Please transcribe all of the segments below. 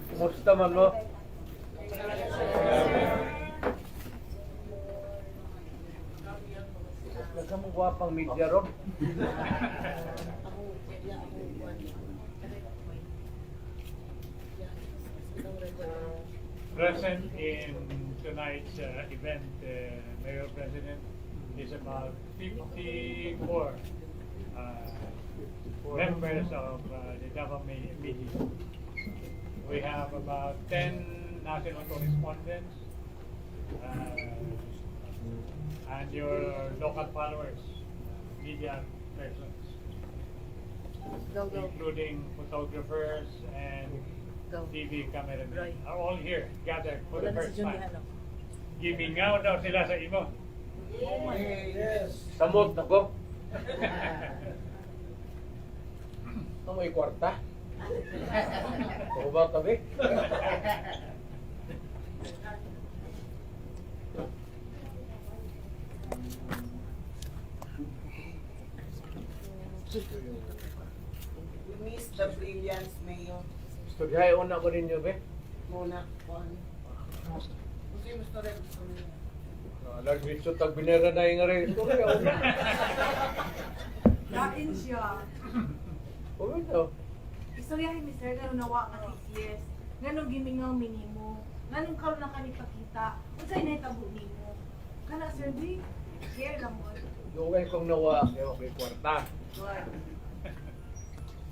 Kumusta man mo? Nagkamang guwapang media ron. Present in tonight's event, Mayor President, is about 54 members of the government media. We have about 10 national correspondents and your local followers, media persons, including photographers and TV cameramen, are all here, gathered for the first time. Gimingaw daw sila sa imo. Samot na ko. May kwarta. O ba kami? We miss the brilliance, Mayor. Studyay una ko ninyo, be? Muna, kuhan. Gusto yung gusto rin. Lagmitso tag binera na yung rin. Studyay una. Dain siya. O ito. Istoryahin ni Sir, ganun nawa ka yes. Ganun gimingaw minimo. Ganun karon na kanipakita. Unsay nahitabo nimo? Kana Sir, di share lang mo. Dugay kong nawa kayo kay kwarta.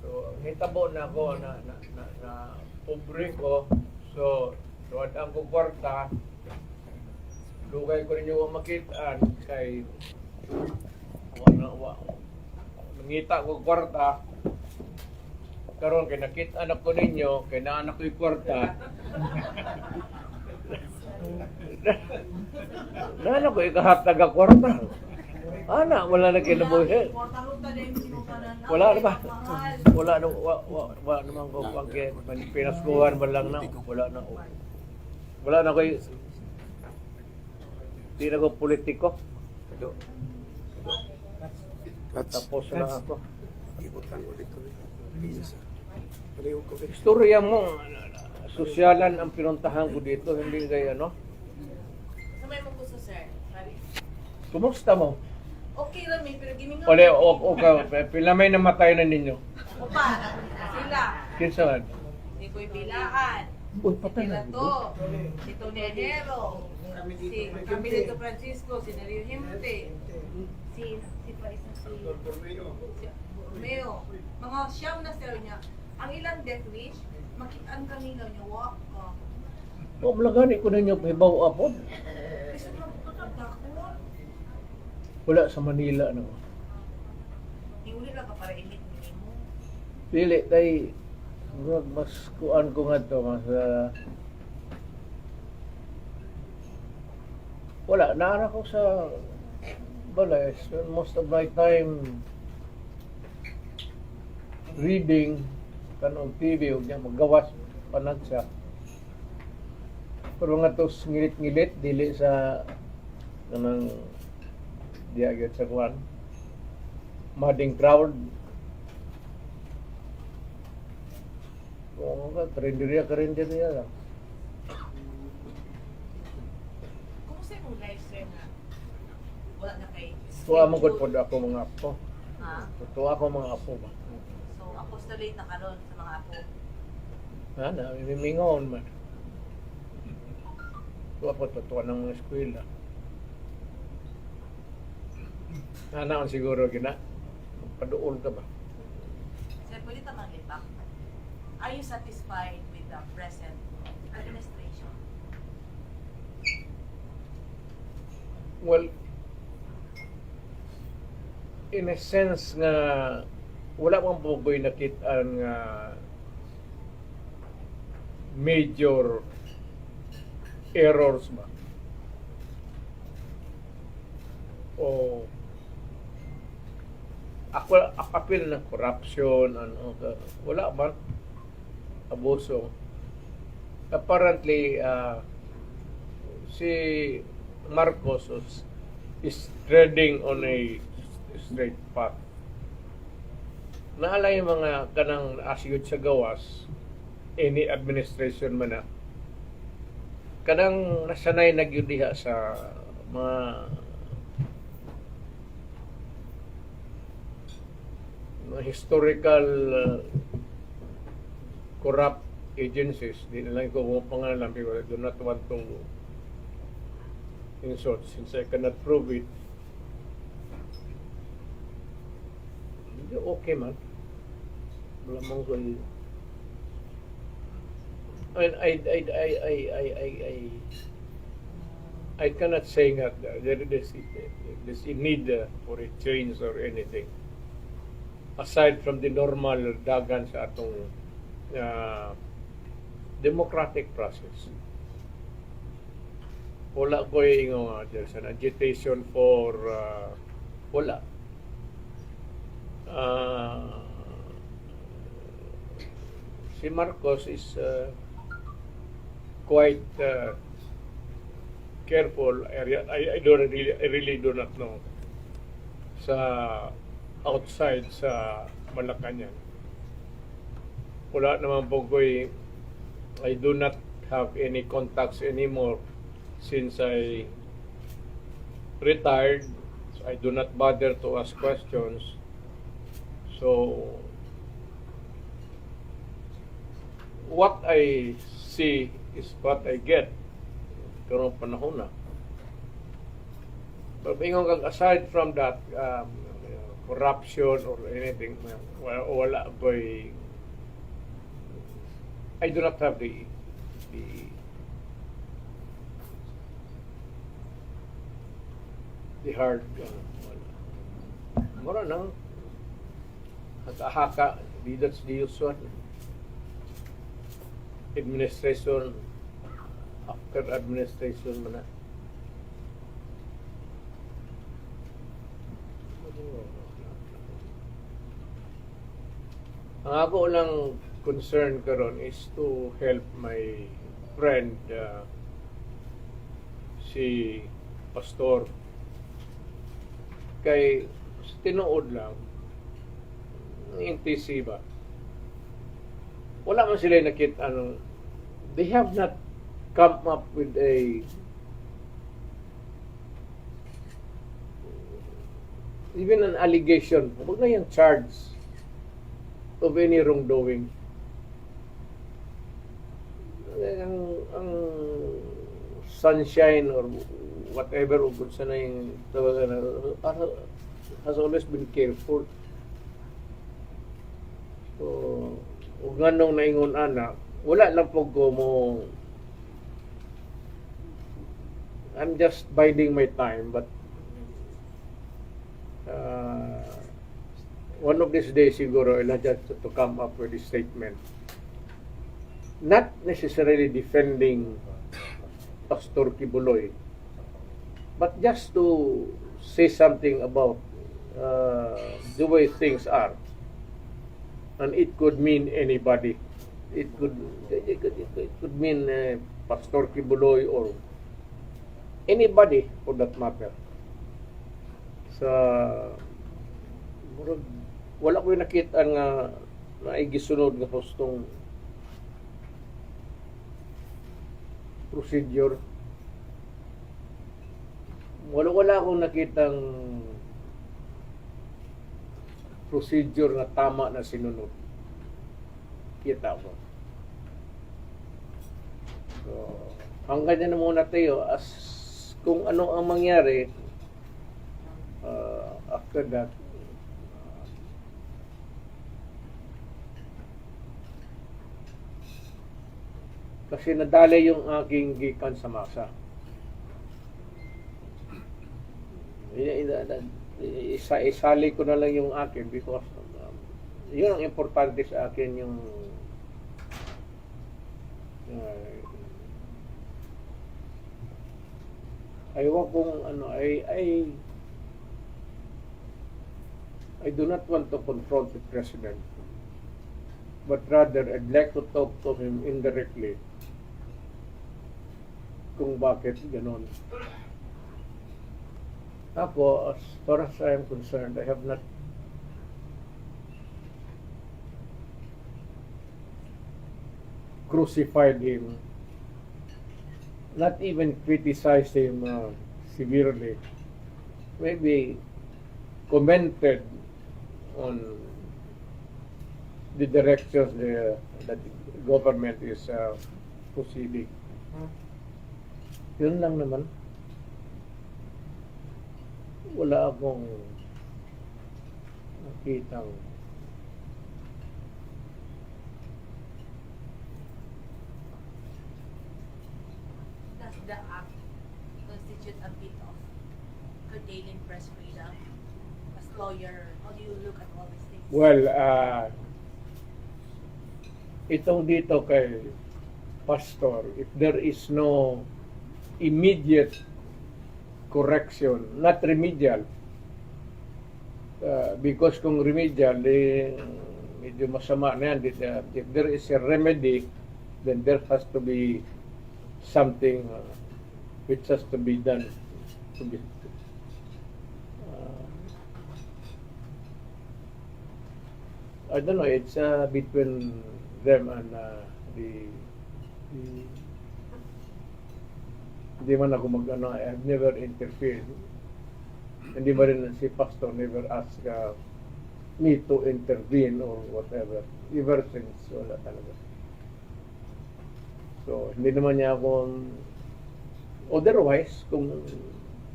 So, hitabo na ako na pobre ko. So, luwad ang ko kwarta. Dugay ko ninyo makitaan kay nangita ko kwarta. Karon kay nakita anak ko ninyo, kay naanak ko yung kwarta. Naanak ko ikahatag ang kwarta. Ana, wala na kinabuhi. Wala na ba? Wala na, wala naman ko pang pinaskuhan ba lang na. Wala na. Wala na ko di na ko politiko. Tapos na ako. Istorya mo, sosyalan ang pinuntahan ko dito, hindi kay ano. Samay mo ko sa Sir. Kumusta mo? Okay lang may pero gimingaw. Ole, okay, pila may namatay na ninyo. Opa, sila. Kinsa man? Si Boy Bilaan. Uy, patay Si na. Lato. Si Tony Ajero. Si Camilito Francisco. Si Dario Himte. Si pa isang si Romeo. Mga siyam na sir niya. Ang ilang death wish, makitaan kami daw niya, wak ka. O, malagani ko ninyo, hibaw apod. Kasi nakakadakot. Wala sa Manila na. Huli lang ka para init mo. Pili, tay, mas kuan ko nga to, mas, wala, naara ko sa balay. Spend most of my time reading, kanong TV, huwag niya magawas, panag siya. Pero nga to, ngilit-ngilit, dili sa, kanang, diagit sa kuan, mading crowd. Oo nga, karinderya lang. Kumusta yung live stream na? Wala na kay... Tuwa mo gud pod ako mga apo. Ha? Tuwa ko mga apo ba. So, ako late na karon sa mga apo. Na, mimingon man. Tuwa po, tuwa ng mga eskwela. Naon siguro gina. Paduol ka ba? Sir, pwede tamang lipak. Are you satisfied with the present administration? Well, in a sense nga wala pang buboy nakita nga major errors ba o apil ng corruption ano wala man abuso apparently si Marcos is treading on a straight path. naalay yung mga kanang asyod sa gawas, any administration man na, kanang nasanay nagyudiha sa mga historical corrupt agencies. Di na lang ko kung pangalan because I do not want to insult since I cannot prove it. Hindi okay man. Wala mong ko. I mean, I cannot say that there's a need for a change or anything aside from the normal dagan sa atong democratic process. Wala ko yung there's an agitation for wala. Si Marcos is quite careful. I really do not know sa outside sa Malacanang. Wala naman po ko I do not have any contacts anymore since I retired. So I do not bother to ask questions. So what I see is what I get. Karong panahon na. But aside from that, corruption or anything, wala ko'y I do not have the hard mura nang haka that's the usual administration after administration man na. Ang ako lang concern karon is to help my friend si Pastor kay tinuod lang ng NTC ba wala man sila nakita they have not come up with a even an allegation huwag na yung charge of any wrongdoing. Ang sunshine or whatever o kung saan na yung tawagan has always been careful. So, kung ganong naingon anak, wala lang po ko mo I'm just biding my time but one of these days siguro I'll just to come up with a statement not necessarily defending Pastor Kibuloy but just to say something about the way things are and it could mean anybody it could mean Pastor Kibuloy or anybody for that matter sa wala ko nakita nga naigisunod nga hustong procedure. Wala akong nakitang procedure na tama na sinunod. Kita ko. So, hanggang na muna tayo as kung ano ang mangyari after that. Kasi nadali yung aking gikan sa masa. Isali ko na lang yung akin because yun ang importante sa akin yung ayaw kong I do not want to confront the president but rather I'd like to talk to him indirectly kung bakit ganon. Ako, as far as I am concerned, I have not crucified him, not even criticized him severely, maybe commented on the directions that the government is proceeding. Yun lang naman. Wala akong nakitang Does the act constitute a bit of curtailing press freedom? As lawyer, how do you look at all these things? well, itong dito kay Pastor, if there is no immediate correction, not remedial, because kung remedial, medyo masama na yan. If there is a remedy, then there has to be something which has to be done. To be, I don't know, it's between them and hindi man ako mag-ano, I have never interfered. Hindi ba rin si Pastor never ask me to intervene or whatever. Ever since, wala talaga. So, hindi naman niya ako, otherwise, kung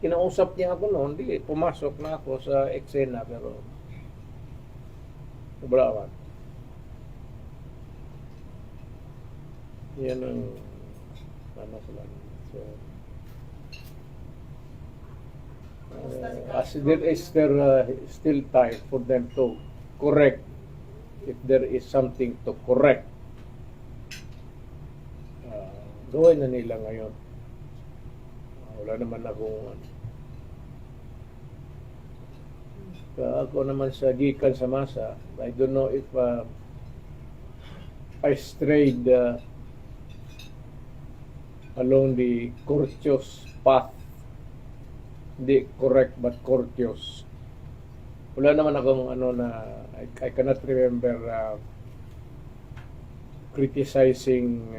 kinausap niya ako noon, hindi, pumasok na ako sa eksena, pero wala man. Yan ang ano sila. So, as there is still time for them to correct if there is something to correct, gawin na nila ngayon. Wala naman akong ako naman sa gikan sa masa, I don't know if I strayed along the courteous path. Hindi correct but courteous. Wala naman akong ano na I cannot remember criticizing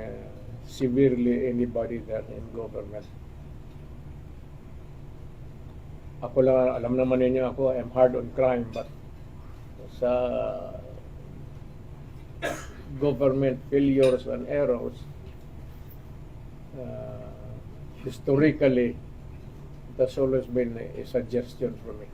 severely anybody that in government. Ako lang, alam naman ninyo ako, I'm hard on crime, but sa government failures and errors, historically, it has always been a suggestion for me.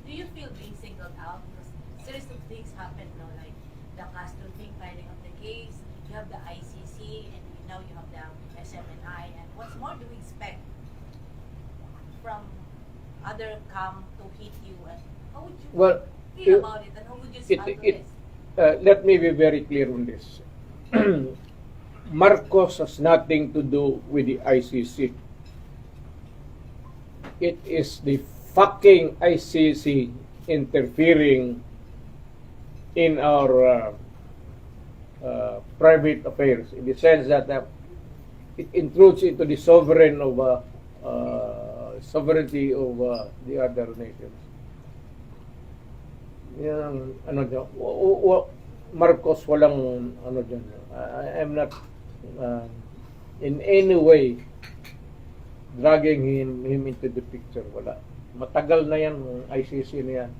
Do you feel being singled out? Because series of things happen now, like the Castro thing, filing of the case, you have the ICC, and now you have the SMNI, and what's more do we expect from other camp to hit you, and how would you feel about it, and how would you handle this? Let me be very clear on this. Marcos has nothing to do with the ICC. It is the fucking ICC interfering in our private affairs, in the sense that it intrudes into the sovereignty of the other nations. Yan, ano dyan, Marcos walang ano dyan. I am not in any way dragging him into the picture. Wala. Matagal na yan, ICC na yan.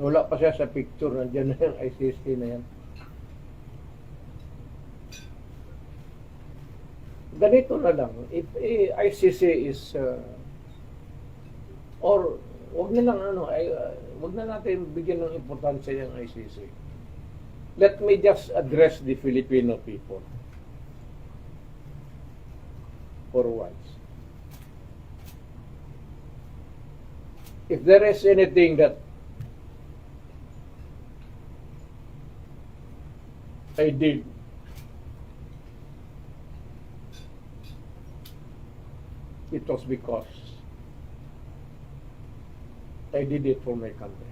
Wala pa siya sa picture, nandiyan na yung ICC na yan. Ganito na lang, if ICC is or wag na lang wag na natin bigyan ng importansya yung ICC. Let me just address the Filipino people for once. If there is anything that I did it was because I did it for my country.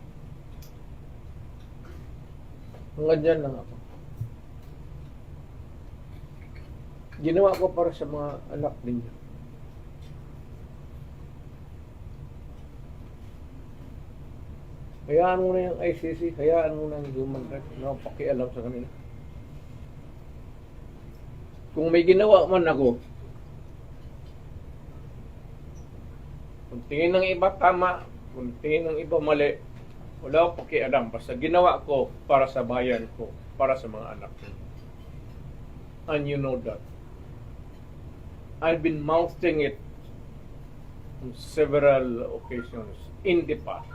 Hanggang dyan lang ako. Ginawa ko para sa mga anak ninyo. Hayaan mo na yung ICC, hayaan mo na yung human rights. Ano ang pakialam sa kanila? Kung may ginawa man ako, kung tingin ng iba tama, kung tingin ng iba mali, wala akong pakialam. Basta ginawa ko para sa bayan ko, para sa mga anak ko. And you know that. I've been mouthing it on several occasions in the past.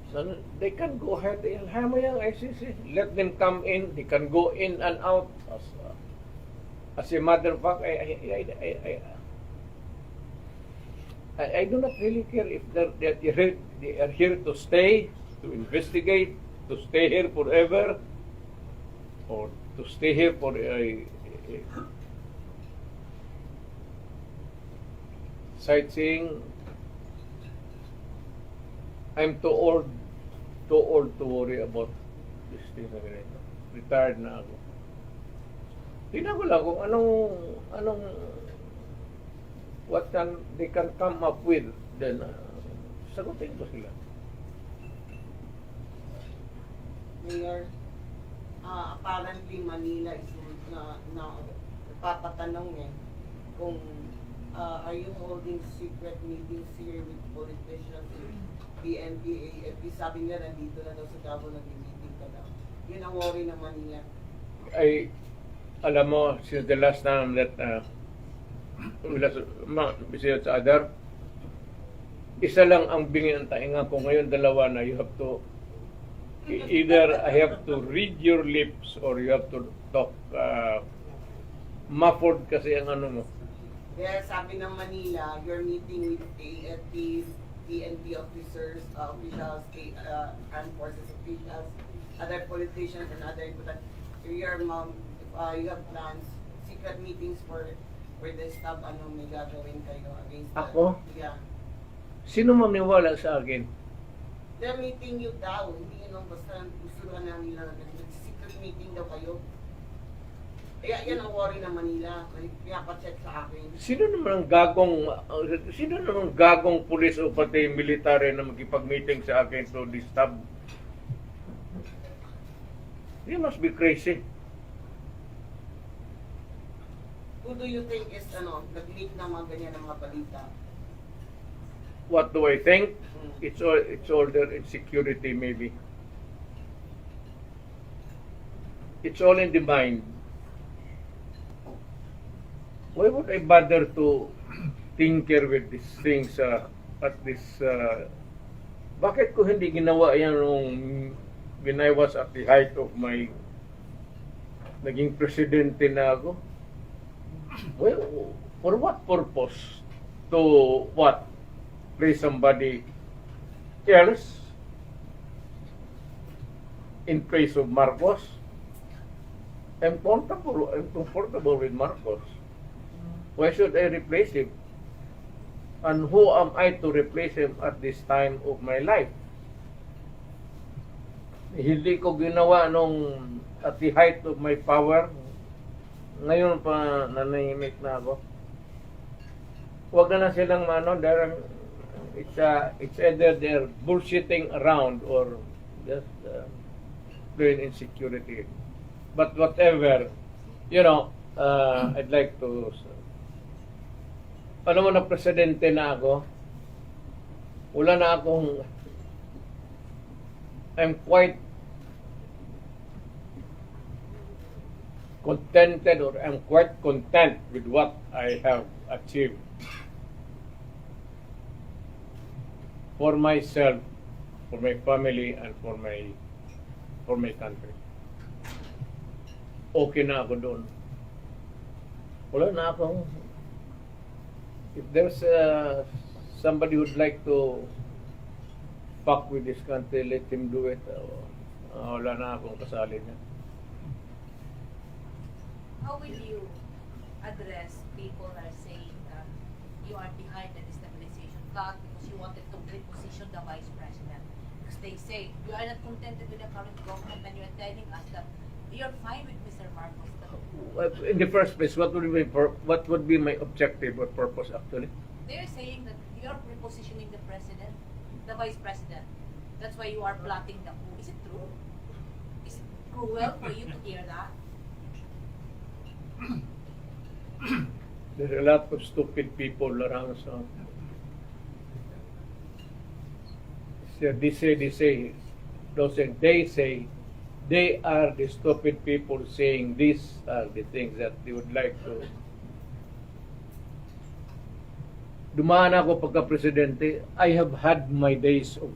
So, they can go ahead. Ilham mo yung ICC. Let them come in. They can go in and out. As a matter of fact, I do not really care if they are here to stay, to investigate, to stay here forever, or to stay here for sightseeing. I'm too old to worry about this thing na ganito. Retired na ako. Tingnan ko lang kung anong what they can come up with, then sagutin ko sila. Mayor, apparently Manila is papatanong kung are you holding secret meetings here with politicians, PNP, AFP? Sabi niya nandito na daw sa Davao, nag-meeting ka daw. Yun ang worry ng Manila. Alam mo, since the last time that besides other, isa lang ang bingi ang tainga ko ngayon, dalawa na. You have to either I have to read your lips or you have to talk muffled kasi ang ano mo. Kaya sabi ng Manila, you're meeting with AFP, PNP officers, officials, armed forces officials, other politicians and other important. Your mom, you have plans, secret meetings for the staff, may gagawin kayo against Ako? Yeah. Sino maniwala sa akin? They're meeting you daw, hindi yun basta gusto lang nila, secret meeting daw kayo. Kaya yan ang worry ng Manila, kaya pa-check sa akin. Sino naman ang gagong pulis o pati military na magkipag-meeting sa akin to disturb? You must be crazy. Who do you think is nag-leak ng mga ganyan ng mga balita? What do I think? It's all their insecurity maybe. It's all in the mind. Why would I bother to tinker with these things at this bakit ko hindi ginawa yan when I was at the height of my naging presidente na ako? Well, for what purpose? To what? Play somebody else in place of Marcos? I'm comfortable with Marcos. Why should I replace him? And who am I to replace him at this time of my life? Hindi ko ginawa at the height of my power. Ngayon pa nanahimik na ako. Huwag na silang it's either they're bullshitting around or just plain insecurity. But whatever, I'd like to mo na presidente na ako, wala na akong I'm quite contented or I'm quite content with what I have achieved for myself, for my family, and for my country. Okay na ako doon. Wala na akong if there's somebody who'd like to fuck with this country, let him do it. Wala na akong kasali niya. How will you address people that are saying that you are behind the destabilization plot because you wanted to reposition the vice president? Because they say you are not contented with the current government and you are telling us that you're fine with Mr. Marcos. in the first place, what would be my objective or purpose actually? They're saying that you're repositioning the president, the vice president. That's why you are plotting the coup. Is it true? Is it cruel for you to hear that? There's a lot of stupid people around, so they say, they are the stupid people saying these are the things that they would like to. Dumaan ako pagka-presidente, I have had my days of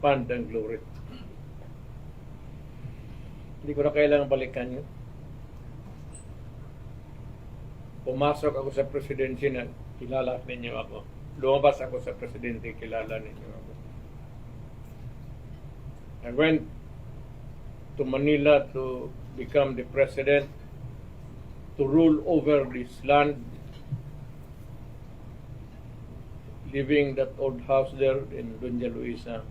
fun and glory. Hindi ko na kailangan balikan yun. Pumasok ako sa presidency na kilala ninyo ako. Lumabas ako sa presidente, kilala ninyo ako. I went to Manila to become the president, to rule over this land, living that old house there in Doña Luisa.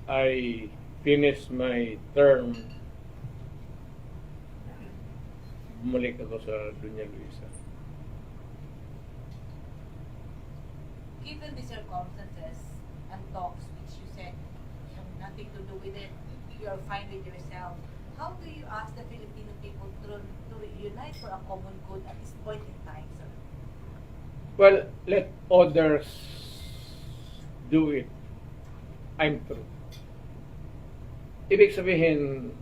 I finished my term. Bumalik ako sa Doña Luisa. Given the circumstances and talks which you said you have nothing to do with it, you are fine with yourself, how do you ask the Filipino people to unite for a common good at this point in time, sir? Well, let others do it. I'm through. Ibig sabihin,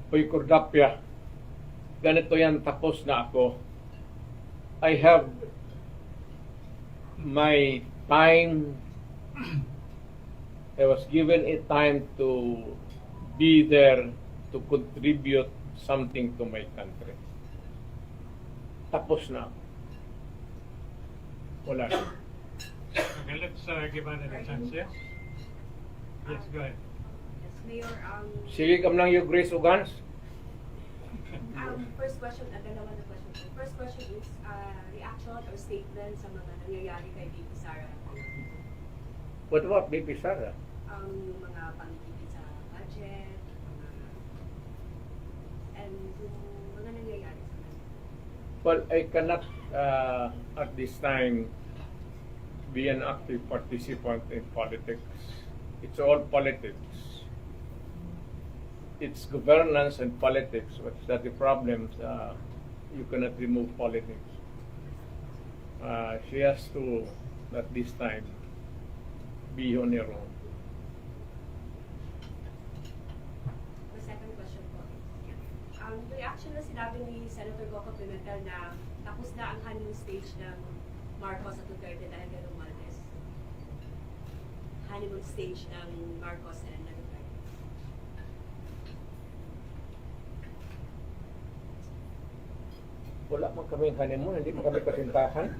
Uy, Kordapya, ganito yan, tapos na ako. I have my time. I was given a time to be there to contribute something to my country. Tapos na ako. Wala na. Okay, let's give another chance, yes? Yes, go ahead. Yes, Mayor, Sige kam lang yung Grace Ugans. first question, naman na question. First question is, reaction or statement sa mga nangyayari kay VP Sara. What about VP Sara? Yung mga pangitipid sa budget, and yung mga nangyayari sa kanya. Well, I cannot at this time be an active participant in politics. It's all politics. It's governance and politics. What's that the problem? You cannot remove politics. She has to, at this time, be on her own. The second question po is, reaction na sinabi ni Senator Coco Pimentel na tapos na ang honeymoon stage ng Marcos at Duterte dahil kay Romualdez. Honeymoon stage ng Marcos and Duterte. Wala man kaming honeymoon, hindi mo kami kasintahan.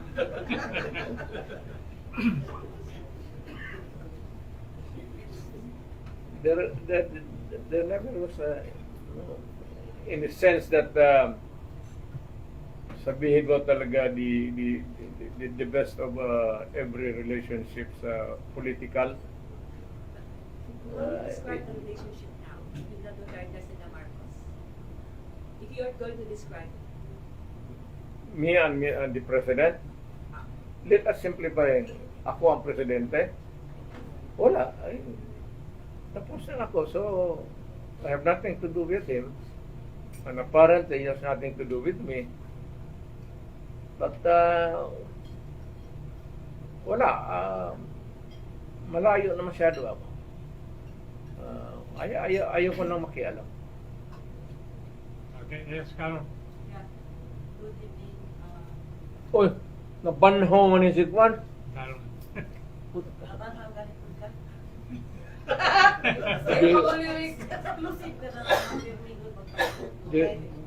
There never was in the sense that sabihin ko talaga the best of every relationships political. Describe the relationship now with the Duterte and the Marcos. If you are going to describe it. Me and the president. Let us simplify. Ako ang presidente. Wala. Ay, tapos na ako. So, I have nothing to do with him. And apparently, he has nothing to do with me. But, wala. Malayo na masyado ako. Ayaw ko nang makialam. Okay, yes, Carol. Yeah. Good evening. Oy, nabanho man yung sikwan. Carol. Aban ang ganito ka?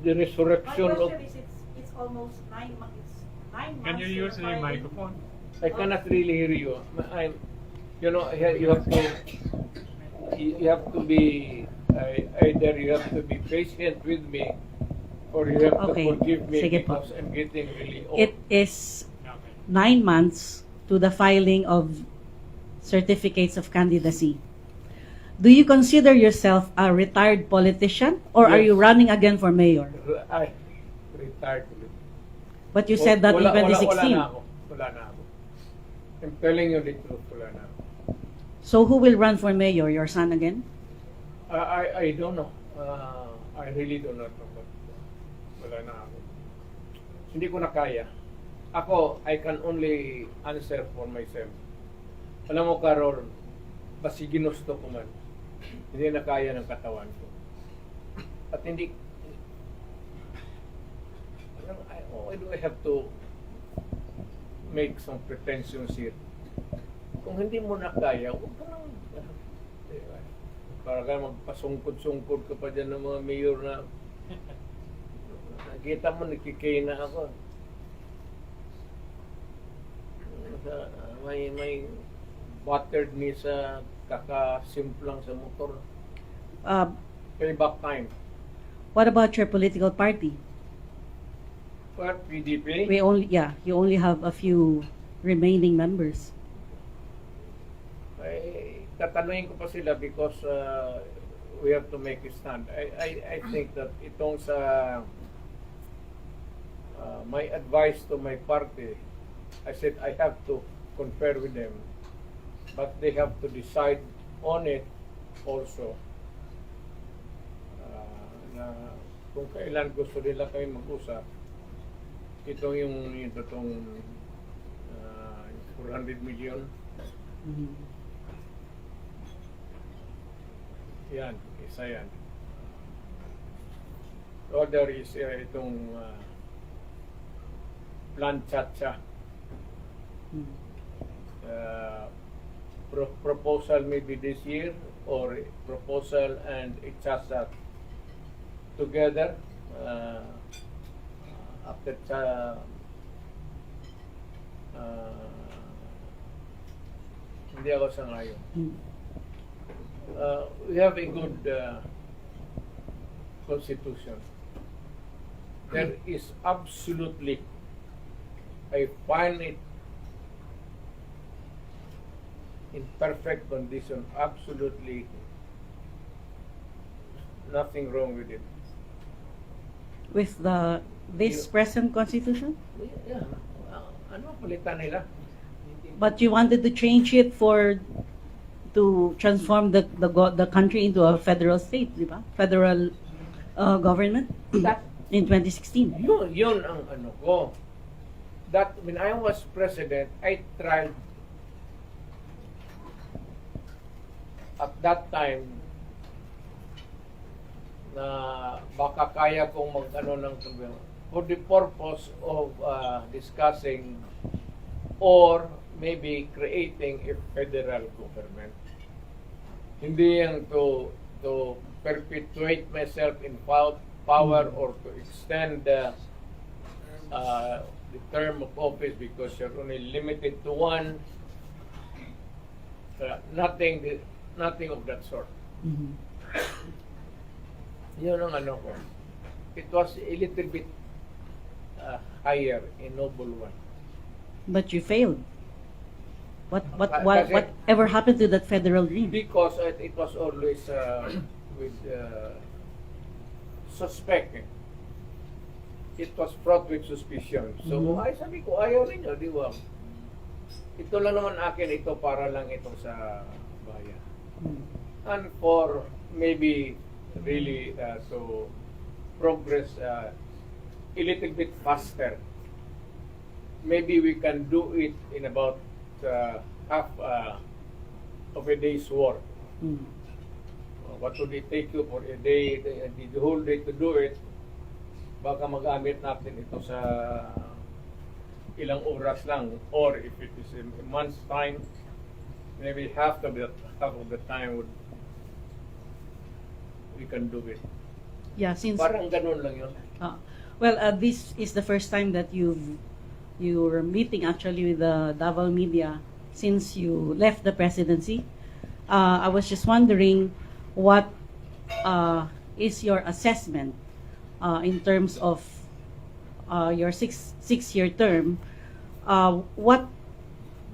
The resurrection of... It's almost 9 months. Can you use the microphone? I cannot really hear you. You have to be either you have to be patient with me, or you have Okay. to forgive me Sige po. because I'm getting really old. It is Okay. 9 months to the filing of certificates of candidacy. Do you consider yourself a retired politician, or are Yes. you running again for mayor? I retired. But you said that in 2016. Wala na ako. Wala na ako. I'm telling you the truth, wala na ako. So who will run for mayor? Your son again? I don't know. I really do not know. But wala na ako. Hindi ko na kaya. Ako, I can only answer for myself. Alam mo, Carol, basi ginusto ko man, hindi na kaya ng katawan ko. At hindi, why do I have to make some pretensions here? Kung hindi mo na kaya, huwag ka nang, para ka magpasungkod-sungkod ka pa dyan ng mga mayor na nakita mo, nakikay na ako. May battered ni sa kakasimplang sa motor. Payback time. What about your political party? For PDP, You only have a few remaining members. ay tatanungin ko pa sila because we have to make a stand. I think that itong sa my advice to my party, I said I have to confer with them, but they have to decide on it also. Na kung kailan gusto nila kami mag-usap, itong yung itong 400 million. Yan, isa yan. Other is itong plan chat-cha. Proposal maybe this year, or proposal and ichasa together after hindi ako sangayon. We have a good constitution. There is absolutely, I find it in perfect condition, absolutely nothing wrong with it. With this present constitution? Yeah. Ano palitan nila? But you wanted to change it to transform the country into a federal state, di ba? Federal government That, in 2016. yun ang ano ko. That when I was president, I tried at that time na baka kaya kong mag-ano ng problema for the purpose of discussing or maybe creating a federal government. Hindi yan to perpetuate myself in power or to extend the term of office because you're only limited to one. Nothing of that sort. Mhm. Yun ang ano ko. It was a little bit higher, a noble one. But you failed. Kasi- Whatever happened to that federal dream? Because it was always with suspect. It was fraught with suspicion. So, ay sabi ko, ayaw ninyo, di ba? Ito lang naman akin, ito para lang ito sa bayan. And for maybe really to progress a little bit faster. Maybe we can do it in about half of a day's work. What would it take you for a day, the whole day to do it? Baka magamit natin ito sa ilang oras lang, or if it is a month's time, maybe half of the time we can do it. Yeah, since Parang ganun lang yun. this is the first time that you're meeting actually with the Davao media since you left the presidency. I was just wondering what is your assessment in terms of your six-year term. What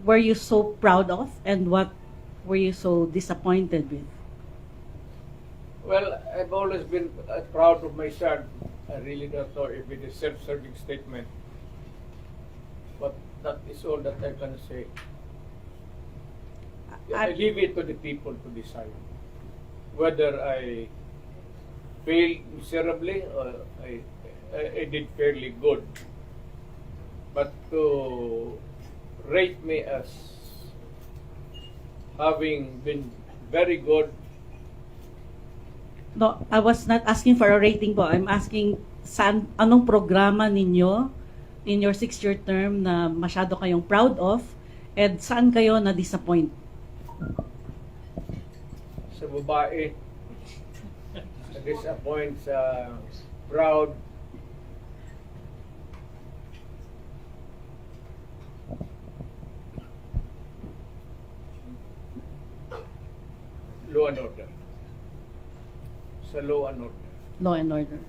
were you so proud of, and what were you so disappointed with? Well, I've always been proud of my son. I really don't know if it is self-serving statement, but that is all that I can say. I leave it to the people to decide whether I failed miserably or I did fairly good. But to rate me as having been very good, No, I was not asking for a rating po. I'm asking anong programa ninyo in your 6-year term na masyado kayong proud of, and saan kayo na-disappoint? sa babae, sa disappoint, sa proud, law and order. Sa law and order. Law and order.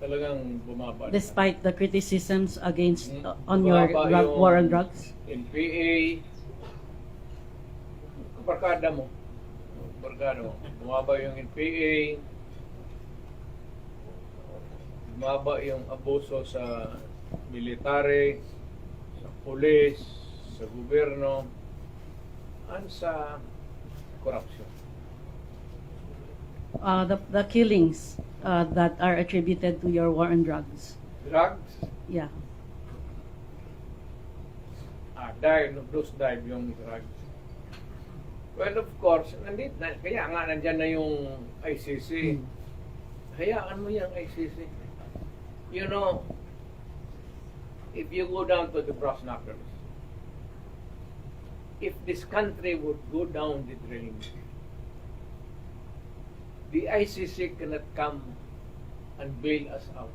Talagang bumaba. Despite the criticisms against on Bumaba your yung war on drugs? NPA, barkada mo. Bumaba yung NPA, bumaba yung abuso sa military, sa pulis, sa gobyerno, at sa corruption. The killings that are attributed to your war on drugs. Drugs, Yeah. those dive yung drugs. Well, of course, kaya nga nandyan na yung ICC. Hayaan mo yung ICC. You know, if you go down to the brass knuckles, if this country would go down the drain, the ICC cannot come and bail us out.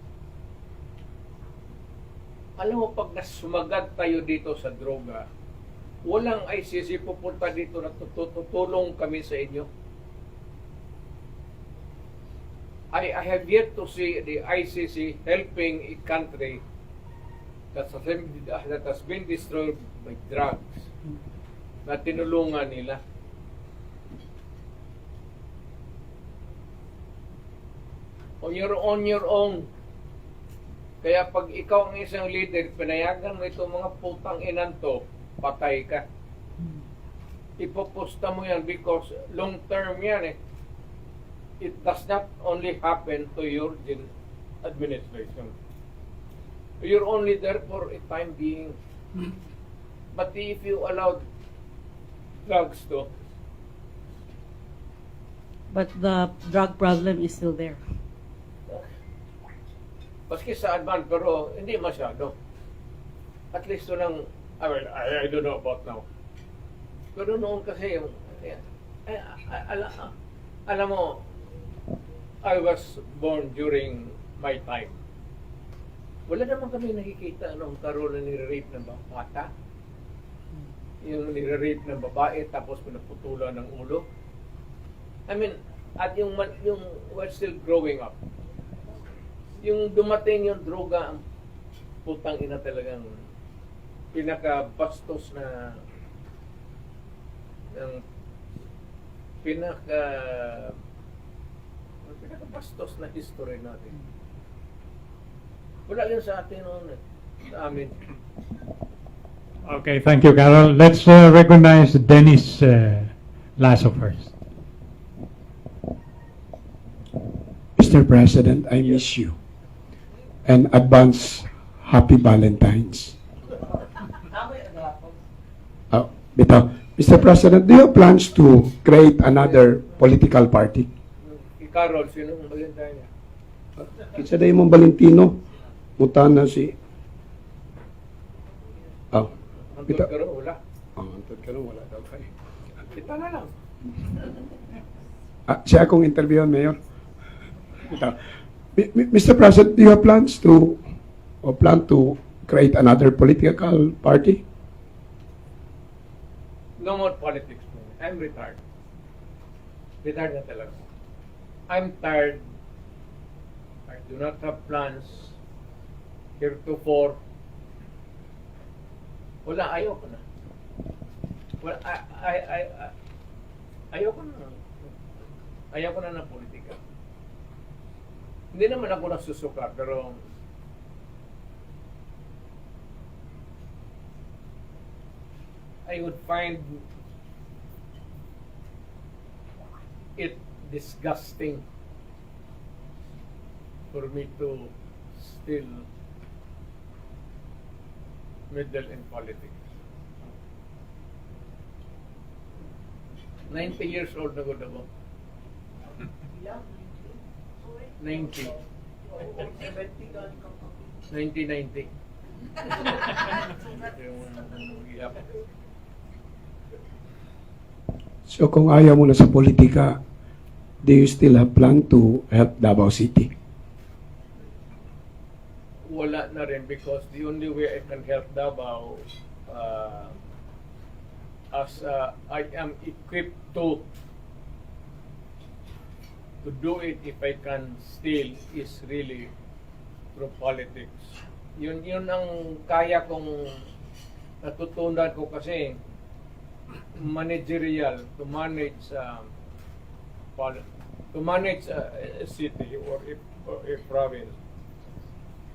Alam mo, pag nasumagat tayo dito sa droga, walang ICC pupunta dito na tutulong kami sa inyo. I have yet to see the ICC helping a country that has been destroyed by drugs na tinulungan nila. On your own. Kaya pag ikaw ang isang leader, pinayagan mo itong mga putang inan to, patay ka. Ipoposta mo yan because long term yan eh. It does not only happen to your administration. You're only there for a time being. But if you allow drugs to, But the drug problem is still there. maski saan man, pero hindi masyado. At least to lang, I don't know about now. Pero noon kasi yung, alam mo, I was born during my time. Wala naman kami nakikita nung karoon na nire-rape ng bata. Yung nire-rape ng babae tapos pinaputulan ng ulo. I mean, at yung we're still growing up. Yung dumating yung droga, ang putang ina talagang pinaka-bastos na pinaka-bastos na history natin. Wala yun sa atin noon, sa amin. Okay, thank you, Carol. Let's recognize Dennis Lasso first. Mr. President, I miss you. And advance Happy Valentine's. Bitaw. Mr. President, do you have plans to create another political party? Si Carol, sino ang balintay niya? Kitsa day mong Valentino, mutan na si... Ang Bitaw. Carol, wala. Antod ka lang, wala daw kayo. Kita na lang. Siya akong interview, Mayor. Bitaw. Mr. President, do you have plans to create another political party? No more politics. I'm retired. Retired na talaga. I'm tired. I do not have plans heretofore. Wala, ayaw ko na. Wala, ayaw ko na. Ayaw ko na ng politika. Hindi naman ako nagsusuka, pero I would find it disgusting for me to still meddle in politics. 90 years old na good ako. 90. 1990. So kung ayaw mo na sa politika, do you still have plan to help Davao City? Wala na rin because the only way I can help Davao as I am equipped to do it if I can still is really through politics. Yun ang kaya kong natutunan ko kasi managerial to manage a city or a province.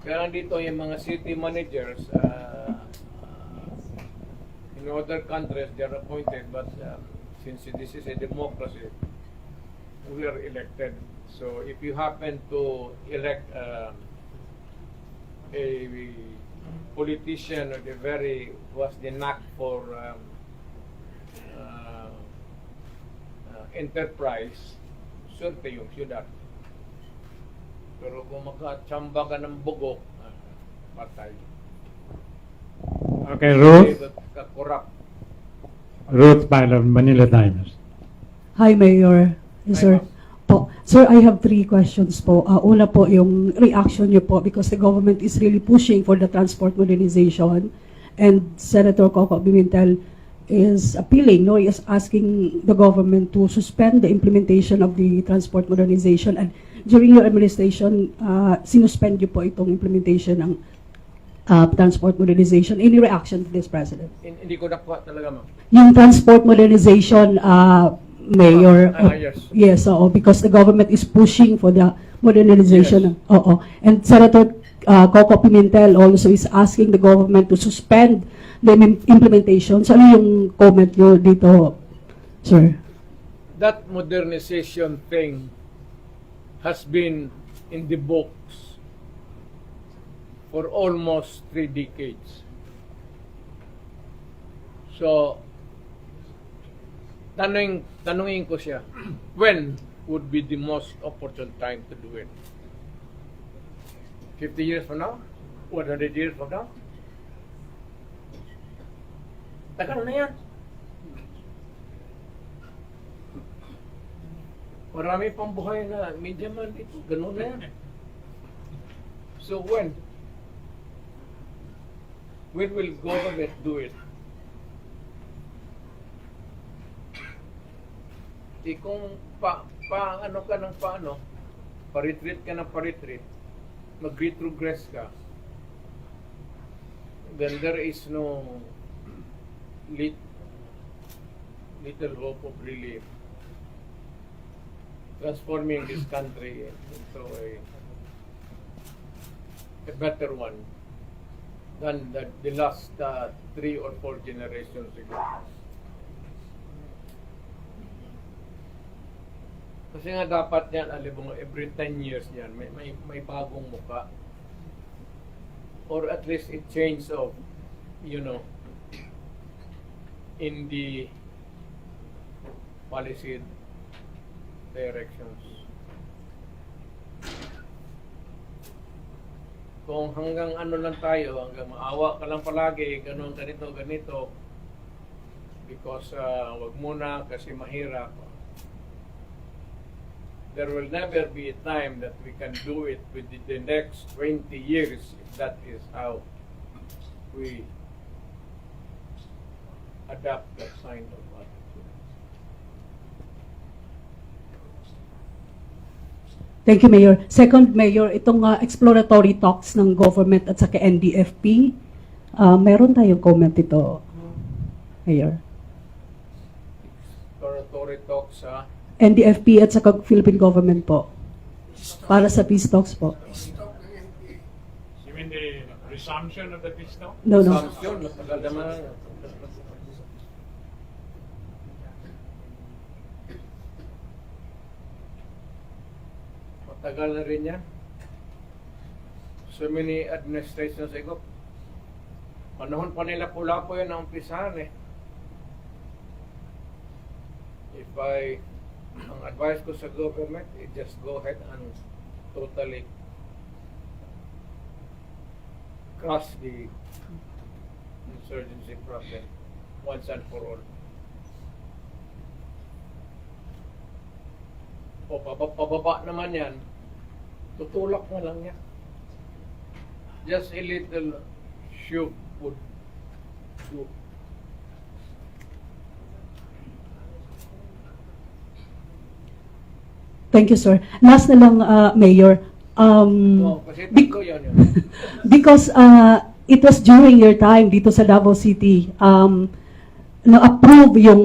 Kaya dito yung mga city managers in other countries they are appointed, but since this is a democracy, we are elected. So if you happen to elect a politician or was the knack for enterprise, swerte yung siyudad. Pero kung makatsamba ka ng bugok, patay. Okay, Ruth. Kakurap. Ruth Byler, Manila Times. Hi, Mayor. Yes, sir. Po. Sir, I have 3 questions po. Una po, yung reaction niyo po because the government is really pushing for the transport modernization and Senator Coco Pimentel is appealing, no, is asking the government to suspend the implementation of the transport modernization, and during your administration, sinuspend niyo po itong implementation ng transport modernization. Any reaction to this, President? Hindi ko nakuha talaga, ma'am. Yung transport modernization, Mayor, yes. yes, because the government is pushing for the modernization. Yes. And Senator Coco Pimentel also is asking the government to suspend the implementation. So ano yung comment nyo dito, sir? That modernization thing has been in the books for almost 3 decades. So, tanungin ko siya, when would be the most opportune time to do it? 50 years from now? 100 years from now? Tagal na yan. Marami pang buhay na media man dito. Ganun na yan. So when? When will government do it? Kung ano ka ng paano, pa-retreat ka ng pa-retreat, mag-retrogress ka, then there is no little hope of really transforming this country into a better one than the last 3 or 4 generations ago. Kasi nga dapat yan, alam mo, every 10 years yan, may bagong muka. Or at least a change of, in the policy directions. Kung hanggang ano lang tayo, hanggang maawa ka lang palagi, ganito, because wag muna kasi mahirap. There will never be a time that we can do it within the next 20 years if that is how we adapt that kind of attitude. Thank you, Mayor. Second, Mayor, itong exploratory talks ng government at saka NDFP, Meron tayong comment ito, Mayor. Exploratory talk sa NDFP at saka Philippine government po. Para sa peace talks po. You mean the resumption of the peace talk? No, no. sanction, matagal naman. Matagal na rin yan. So many administrations ago. Panahon pa nila pula po yan ang umpisahan eh. Ang advice ko sa government, just go ahead and totally crush the insurgency process once and for all. O pababa naman yan, tutulak na lang yan. Just a little shoe would do. Thank you, sir. Last na lang, Mayor. Kasi Bec- ko yan yun. Because it was during your time dito sa Davao City, na-approve yung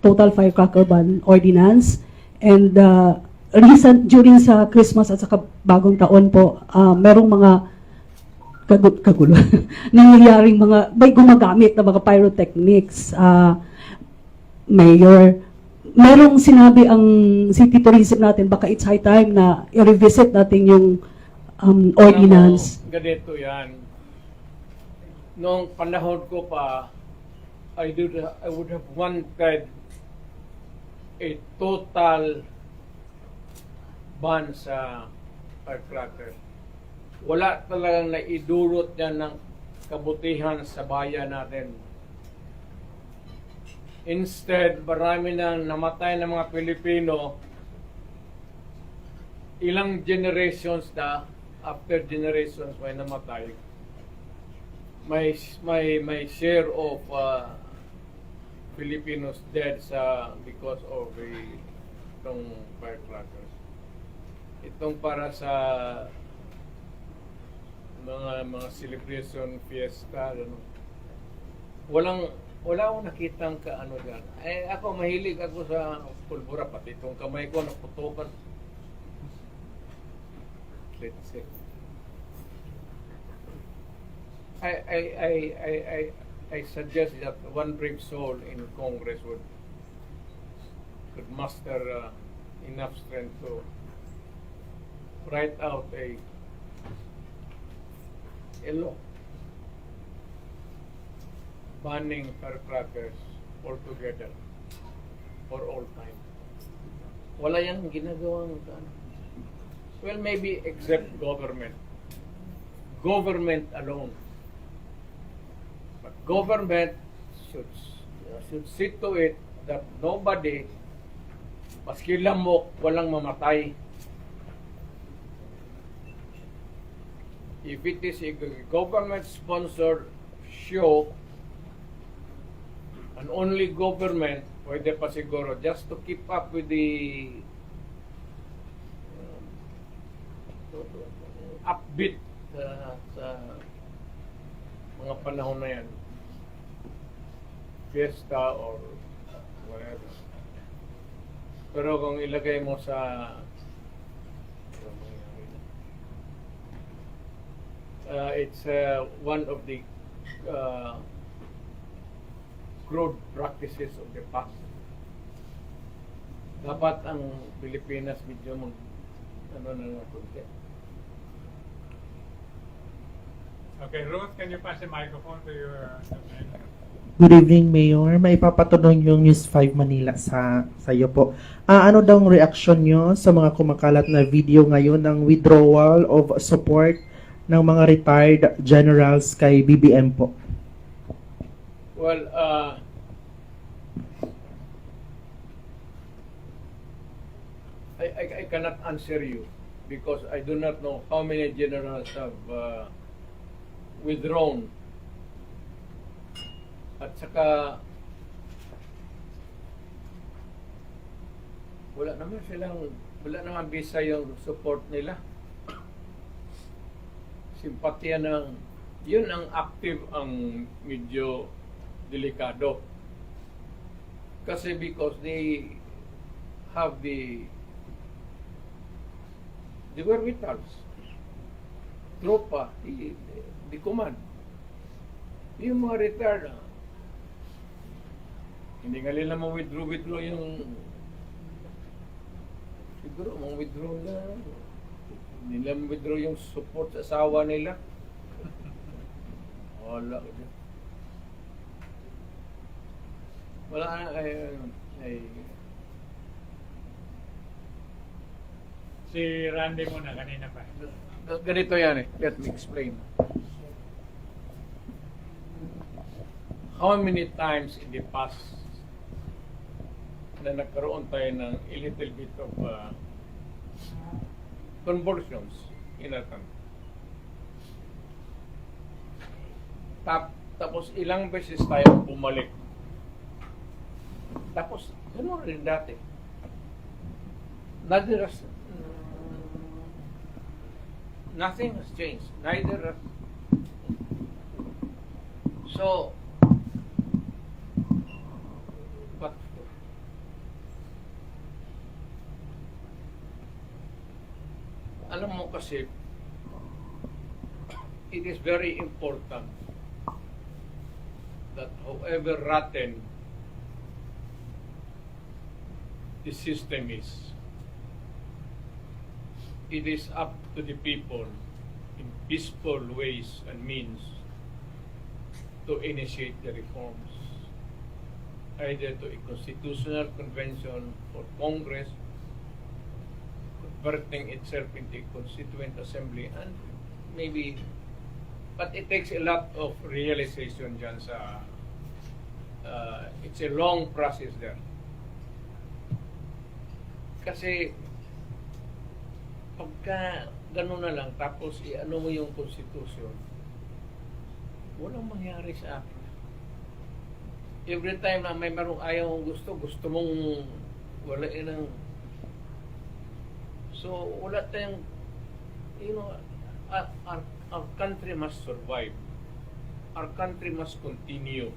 total firecracker ban ordinance. And during sa Christmas at saka bagong taon po, merong mga kagulo. Nangyayaring may gumagamit na mga pyrotechnics. Mayor, merong sinabi ang city tourism natin, baka it's high time na i-revisit natin yung ordinance. Ganito yan. Noong panahon ko pa, I would have wanted a total ban sa firecracker. Wala talagang naidulot yan ng kabutihan sa bayan natin. Instead, marami nang namatay ng mga Pilipino, ilang generations na, after generations may namatay. May share of Filipinos dead because of itong firecrackers. Itong para sa mga celebration, fiesta, ano. Wala akong nakitang kaano dyan. Ako, mahilig ako sa pulbura, pati itong kamay ko, naputukan. Let's see. I suggest that one brave soul in Congress could muster enough strength to write out a law banning firecrackers altogether for all time. Wala yang ginagawang well, maybe except government alone. But government should see to it that nobody, maski lamok, walang mamatay. If it is a government-sponsored show, and only government, pwede pa siguro, just to keep up with the upbeat sa mga panahon na yan. Fiesta or whatever. Pero kung ilagay mo sa it's one of the crude practices of the past. Dapat ang Pilipinas medyo Okay, Ruth, can you pass the microphone to your man? Good evening, Mayor. May papatanong yung News 5 Manila sa iyo po. Ano daw ang reaction nyo sa mga kumakalat na video ngayon ng withdrawal of support ng mga retired generals kay BBM po? Well, I cannot answer you because I do not know how many generals have withdrawn. At saka wala naman bisa yung support nila. simpatya ng, yun ang active ang medyo delikado. Kasi because they have the wherewithals, tropa, the command. Yung mga retired, hindi nga nila ma-withdraw yung siguro ma-withdraw na hindi nila ma-withdraw yung support sa asawa nila. Wala ay Si Randy muna kanina pa. ganito yan eh. Let me explain. How many times in the past na nagkaroon tayo ng a little bit of convulsions in our country. Tapos ilang beses tayo bumalik. Tapos gano'n rin dati. Nothing has changed. Neither so but alam mo kasi it is very important that however rotten the system is, it is up to the people in peaceful ways and means to initiate the reforms, either to a constitutional convention or Congress, converting itself into a constituent assembly, and maybe, but it takes a lot of realization dyan sa, it's a long process there. Kasi, pagka gano'n na lang, tapos i-ano mo yung constitution, walang mangyari sa akin. Every time na may marong ayaw mong gusto mong walain ng... So, wala tayong, you know, our country must survive. Our country must continue.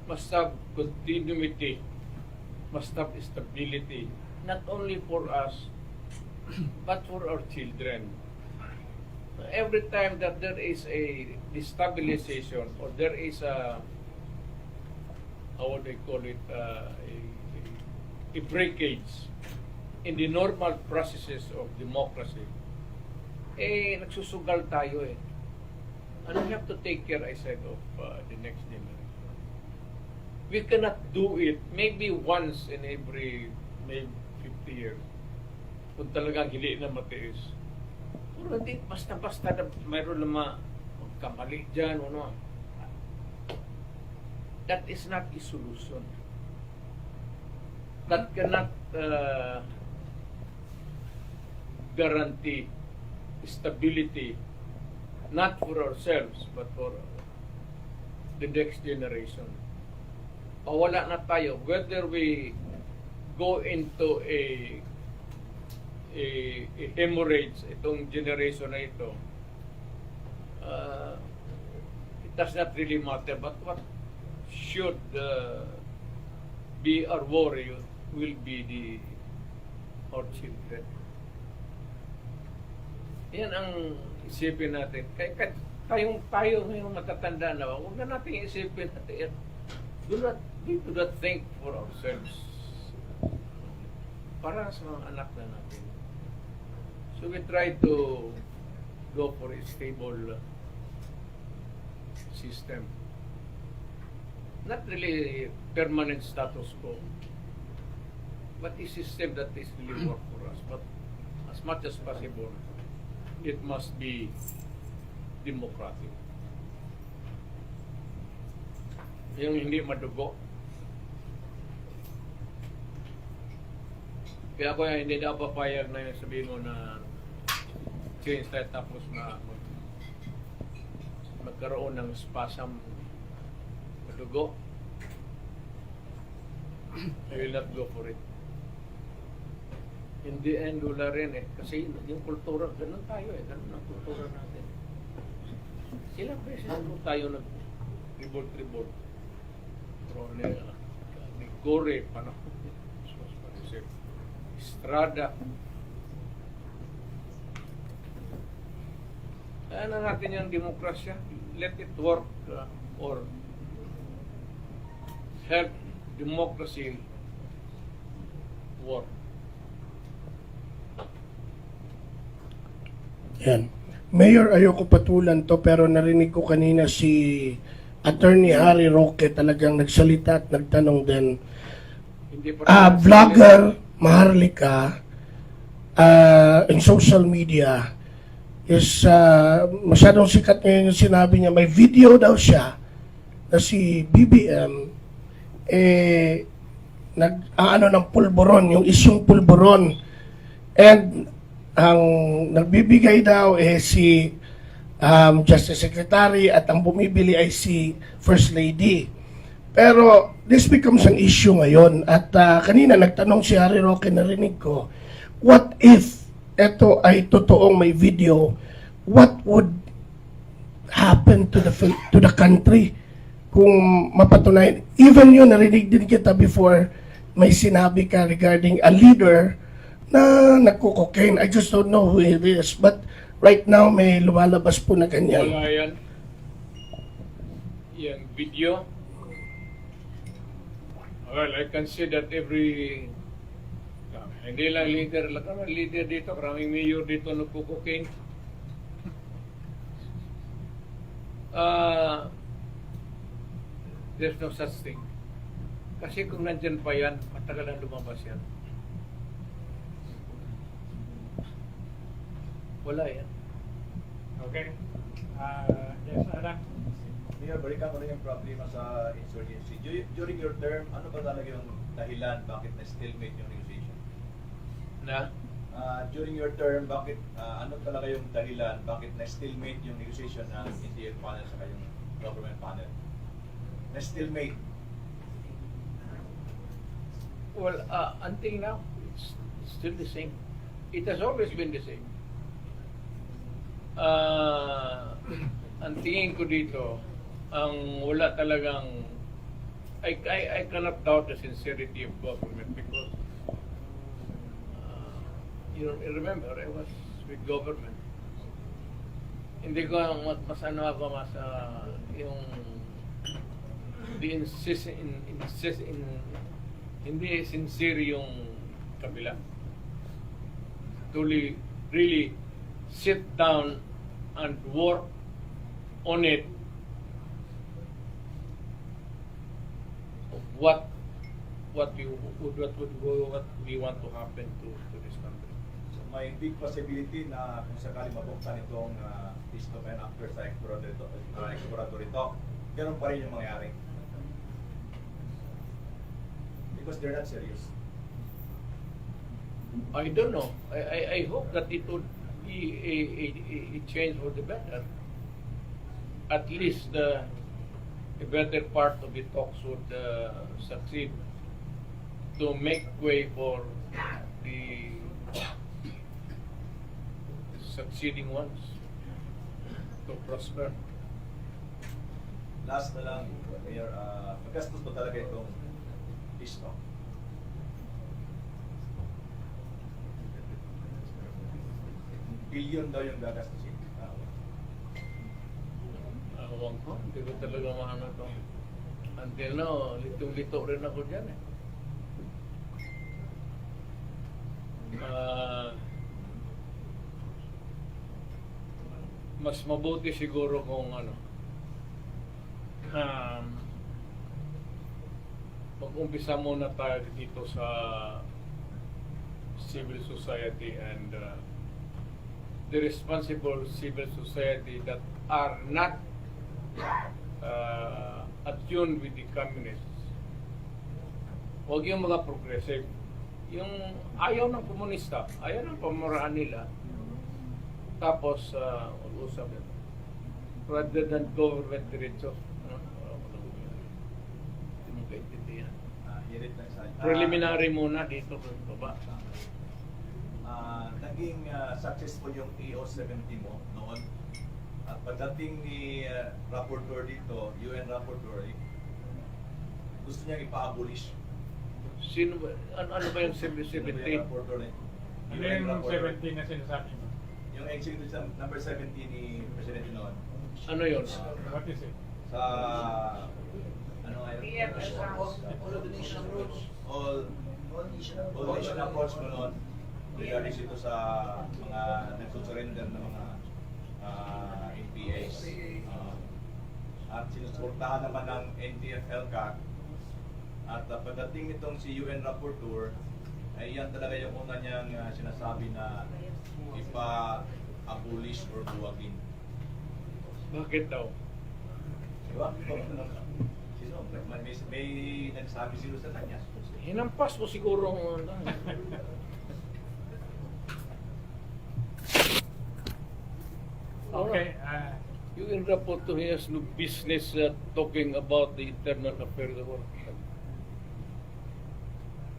Must have continuity. Must have stability. Not only for us, but for our children. Every time that there is a destabilization or there is a, how would they call it, a breakage in the normal processes of democracy, nagsusugal tayo eh. And we have to take care, I said, of the next generation. We cannot do it maybe once in every maybe 50 years. Kung talagang hindi na matiis. Pero hindi, basta-basta na mayroon na magkamali dyan, ano. That is not a solution. That cannot guarantee stability, not for ourselves, but for the next generation. Pawala na tayo, whether we go into a hemorrhage itong generation na ito, it does not really matter, but what should be our worry will be our children. Yan ang isipin natin. Kaya tayo ngayong matatanda na, huwag na natin isipin natin. Do not think for ourselves. Para sa mga anak na natin. So we try to go for a stable system. Not really permanent status quo, but a system that is really work for us. But as much as possible, it must be democratic. Yung hindi madugo. Kaya ako hindi na papayag na yung sabihin mo na change tayo tapos magkaroon ng spasm madugo. I will not go for it. In the end, wala rin eh. Kasi yung kultura, ganun tayo eh. Ganun ang kultura natin. Ilang beses po tayo nag-revolt. Pero ni Gore, panahon. Estrada. Kaya na natin yung demokrasya. Let it work or help democracy work. Yan. Mayor, ayoko patulan to pero narinig ko kanina si Attorney Harry Roque talagang nagsalita at nagtanong din. Hindi pa Vlogger Maharlika in social media is masyadong sikat ngayon yung sinabi niya. May video daw siya na si BBM nag-ano ng pulburon, yung isyong pulburon. And ang nagbibigay daw si Justice Secretary at ang bumibili ay si First Lady. Pero this becomes an issue ngayon at kanina nagtanong si Harry Roque, narinig ko, what if ito ay totoong may video, what would happen to the country kung mapatunayan? Even yun, narinig din kita before, may sinabi ka regarding a leader na nagko-cocaine. I just don't know who it is. But right now, may lumalabas po na ganyan. wala yan. Yan video. Well, I can see that every hindi lang leader, leader dito, maraming mayor dito nagko-cocaine. There's no such thing. Kasi kung nandyan pa yan, matagal na lumabas yan. Wala yan. Okay. Yes, Sara. Mayor, balikan ko rin yung problema sa insurgency. During your term, ano ba talaga yung dahilan bakit na-stalemate yung negotiation? Na? During your term, bakit ano talaga yung dahilan bakit na-stalemate yung negotiation ng NTF panel sa yung government panel? Na-stalemate. Well, until now, it's still the same. It has always been the same. Ang tingin ko dito, ang wala talagang, I cannot doubt the sincerity of government because you remember, I was with government. Hindi ko mas ano ako mas yung hindi sincere yung kabila. To really sit down and work on it. What we want to happen to this country. So may big possibility na kung sakali mabuksan itong peace talk and after sa exploratory talk, ganun pa rin yung mangyari. Because they're not serious. I don't know. I hope that it would be a change for the better. At least a better part of the talks would succeed to make way for the succeeding ones to prosper. Last na lang, Mayor, magastos ba talaga itong peace talk? Billion daw yung gagastusin. Awang ko, hindi ko talaga maano to. Until now, litong-lito rin ako dyan eh. Mas mabuti siguro kung ano, mag-umpisa muna tayo dito sa civil society and the responsible civil society that are not attuned with the communists. Huwag yung mga progressive. Yung ayaw ng komunista, ayaw ng pamaraan nila. Tapos, usap yun. Rather than government diretso. Hindi mo kaintindihan. Hirit lang sa Preliminary muna dito sa baba. Naging successful yung EO-70 mo noon. At pagdating ni rapporteur dito, UN rapporteur, gusto niyang ipa-abolish. Sino ba? Ano ba yung Ano ba 17? yung rapporteur na yun? Ano yung 17 na sinasabi mo? Yung executive number 17 ni Presidente noon. Ano yun? What is it? Sa ano nga yun? All nation approach mo noon regarding ito sa mga nagsusurrender ng mga NPAs. At sinusuportahan naman ng NTF-LCAC. At pagdating nitong si UN Rapporteur, ay yan talaga yung una niyang sinasabi na ipa-abolish or buwagin. Bakit daw? Diba? Sino? May nagsabi sila sa kanya. Hinampas mo siguro ang Okay. yung report to has no business talking about the internal affairs of our country.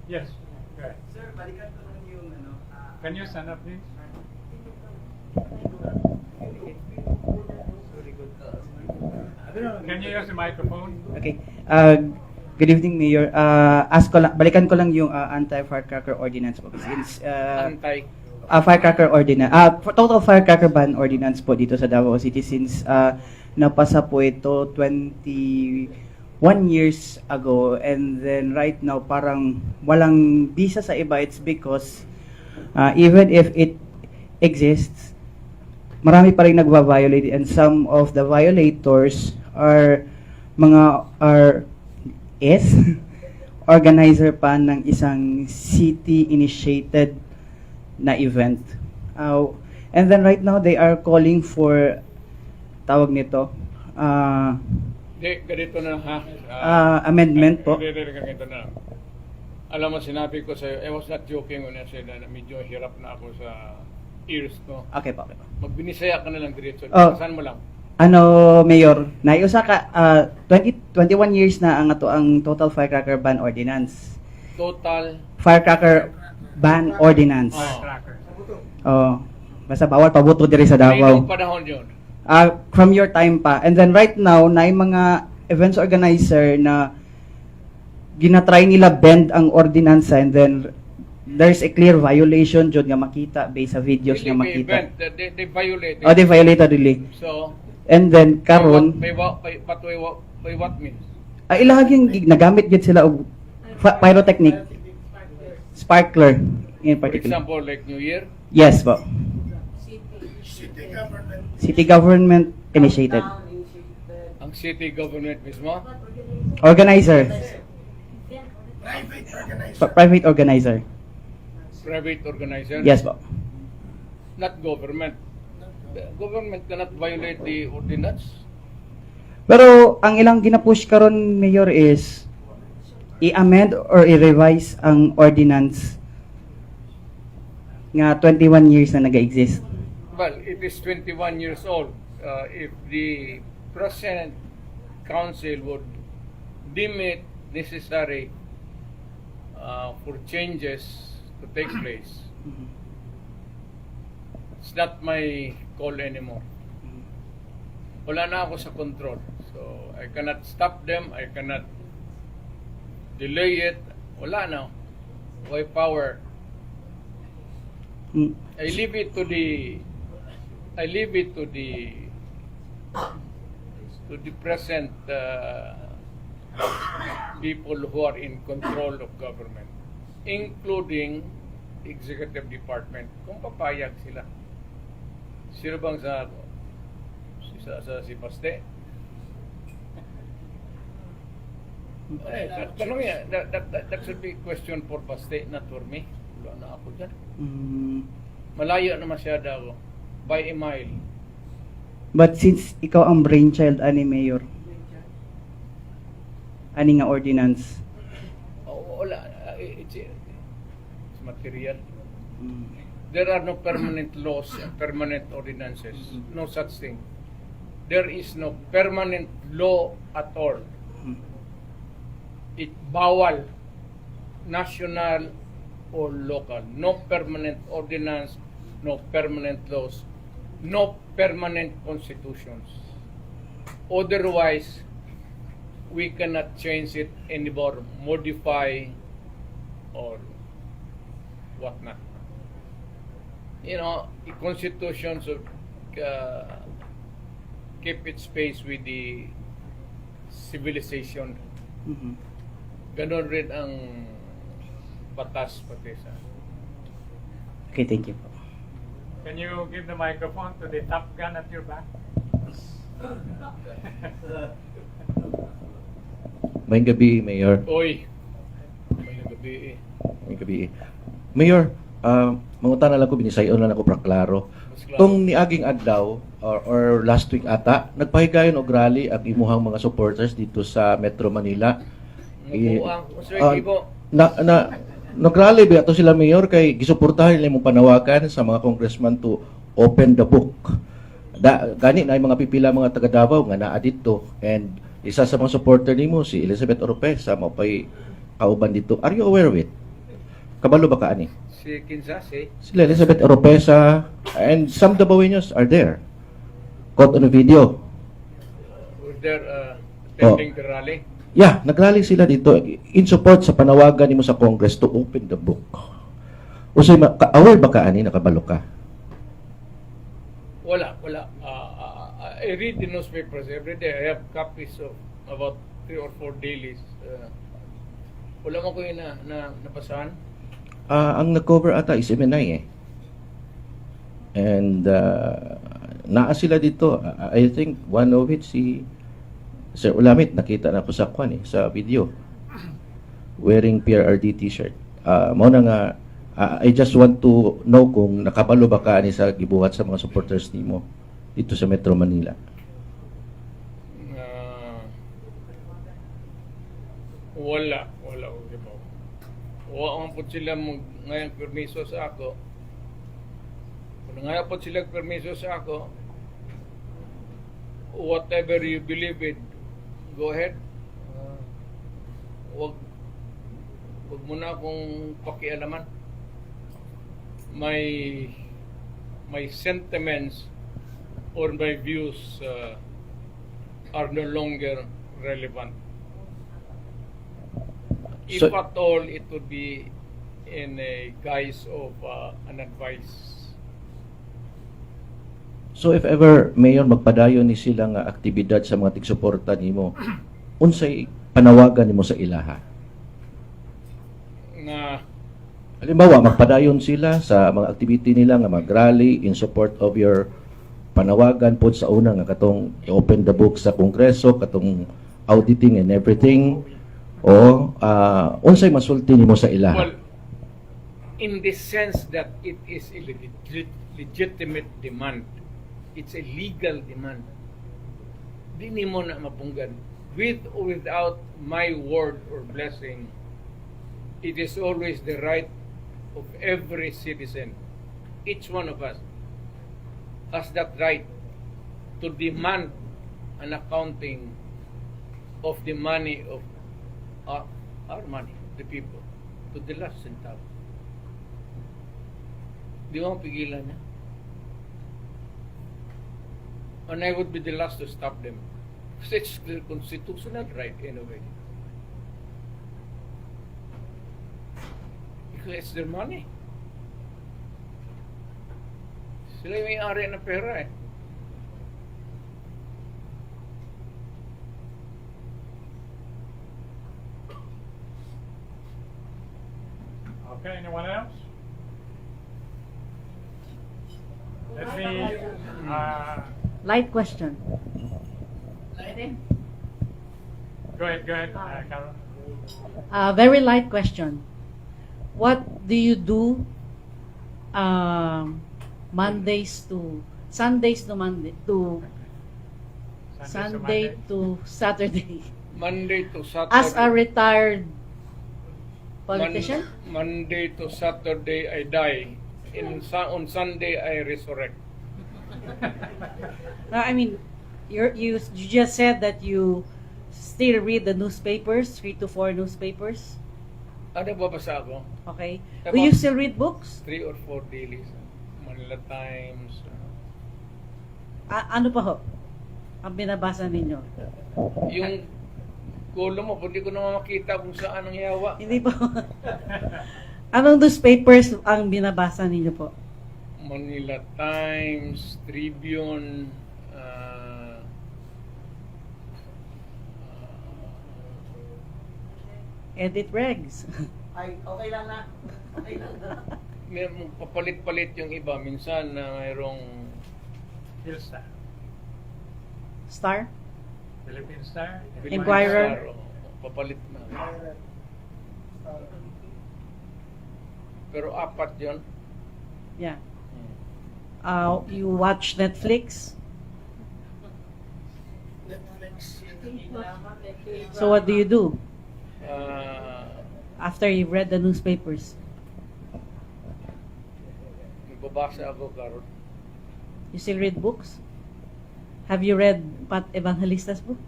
Yes. Okay. Sir, balikan ko lang yung ano. Can you stand up, please? Can you use the microphone? Okay. Good evening, Mayor. Balikan ko lang yung anti-firecracker ordinance po. Since firecracker ordinance, total firecracker ban ordinance po dito sa Davao City since napasa po ito 21 years ago, and then right now parang walang bisa sa iba. It's because even if it exists, marami pa rin nagva-violate, and some of the violators are organizer pa ng isang city-initiated na event. And then right now, they are calling for, tawag nito, Ganito na ha. amendment po. Ganito na. Alam mo, sinabi ko sa'yo, I was not joking when I said na medyo hirap na ako sa ears ko. Okay po, okay po. Magbinisaya ka na lang diretso. Oh. Saan mo lang? Mayor, naiusa ka, 21 years na ang ato ang total firecracker ban ordinance. Total. Firecracker ban ordinance. Firecracker. Oh, basta bawal pabuto diri sa Davao. Kaninong panahon yun? From your time pa. And then right now, na yung mga events organizer na ginatry nila bend ang ordinance, and then there's a clear violation jud nga makita based sa videos nga makita. They violated. Oh, they violated really. So, And then karon by what means? ilahag yung nagamit gid sila og pyrotechnic, sparkler in For particular. example, like New Year? Yes po. City government initiated. Ang city government mismo? Organizer. Private organizer. Private organizer? Yes po. Not government. The government cannot violate the ordinance. Pero ang ilang ginapush karon, Mayor, is i-amend or i-revise ang ordinance nga 21 years na nag-exist. Well, it is 21 years old. If the present council would deem it necessary for changes to take place, it's not my call anymore. Wala na ako sa control. So, I cannot stop them. I cannot delay it. Wala na. Why power? I leave it to the present people who are in control of government, including the executive department, kung papayag sila. Sino bang si Paste? Tanong yan, that should be question for Paste, not for me. Wala na ako dyan. Malayo na masyado ako. By a mile. But since ikaw ang brainchild ani Mayor, ani nga ordinance, Wala. It's material. There are no permanent laws and permanent ordinances. No such thing. There is no permanent law at all. It bawal, national or local. No permanent ordinance, no permanent laws. no permanent constitutions. Otherwise, we cannot change it anymore, modify or whatnot. You know, the constitutions of keep its pace with the civilization. Mhm. Ganon rin ang batas pati sa. Okay, thank you po. Can you give the microphone to the top gun at your back? May gabi, Mayor. Oy, may gabi eh. May gabi. Mayor, mangutan na lang ko, binisayon na lang ko praklaro. Mas klaro. Tung niaging adlaw, or last week ata, nagpahigayon og rally ang imuhang mga supporters dito sa Metro Manila. Mubuang, Sir Ibo. Nagrally ba ato sila, Mayor, kay gisuportahan nila imong panawagan sa mga congressman to open the book. Gani na yung mga pipila mga taga Davao nga naa dito, and isa sa mga supporter nimo si Elizabeth Oropesa mo pay kauban dito. Are you aware of it? Kabalo ba ka ani? Si Kinsas eh. Sila Elizabeth Oropesa and some Davaoenos are there. Caught on a video. Were there attending the rally? Yeah, nagrally sila dito in support sa panawagan nimo sa Congress to open the book. Usay aware ba ka ani, nakabalo ka? Wala. I read the newspapers every day. I have copies of about 3 or 4 dailies. Wala mo ko yun na nabasahan. Ang nag-cover ata is MNI eh. And naa sila dito. I think one of it si Sir Ulamit, nakita na ko sa kwan eh, sa video. Wearing PRRD t-shirt. Mao na nga, I just want to know kung nakabalo ba ka ani sa gibuhat sa mga supporters nimo dito sa Metro Manila. Wala. Wala po sila ngayong permiso sa ako. Kung ngayon po sila permiso sa ako, whatever you believe in, go ahead. Wag mo na akong pakialaman. My sentiments or my views are no longer relevant. If at all, it would be in a guise of an advice. So if ever, Mayor, magpadayon ni sila nga aktibidad sa mga tigsuporta nimo, unsay panawagan nimo sa ilaha? Halimbawa, magpadayon sila sa mga activity nila nga mag-rally in support of your panawagan po sa una nga katong i-open the book sa Kongreso, katong auditing and everything, o unsay masulti nimo sa ilaha? Well, in the sense that it is a legitimate demand, it's a legal demand. Di nimo na mapunggan. With or without my word or blessing, it is always the right of every citizen. Each one of us has that right to demand an accounting of the money of our money, the people, to the last centavo. Di mo pigilan niya. And I would be the last to stop them. Because it's their constitutional right anyway. Because it's their money. Sila yung may-ari ng pera eh. Okay, anyone else? Let me, Light question. go ahead, Carol. Very light question. What do you do Mondays to Sundays to Monday to Sunday to Saturday Monday to Saturday. as a retired politician? Monday to Saturday I die. On Sunday I resurrect. No, I mean, you just said that you still read the newspapers, 3 to 4 newspapers. Ano babasa ako? Okay. Tama. Do you still read books? 3 or 4 dailies. Manila Times, Ano pa ho? Ang binabasa ninyo? Yung kulo mo, hindi ko naman makita kung saan ang yawa. Hindi po. Anong newspapers ang binabasa ninyo po? Manila Times, Tribune, Edit regs. Ay, okay lang na. Okay lang na. may papalit-palit yung iba. Minsan na mayroong Philstar, Star? Philippine Star, Inquirer. Papalit na. Pero apat yun. Yeah. You watch Netflix? So what do you do after you've read the newspapers? Nagbabasa ako karon. You still read books? Have you read Pat Evangelista's book?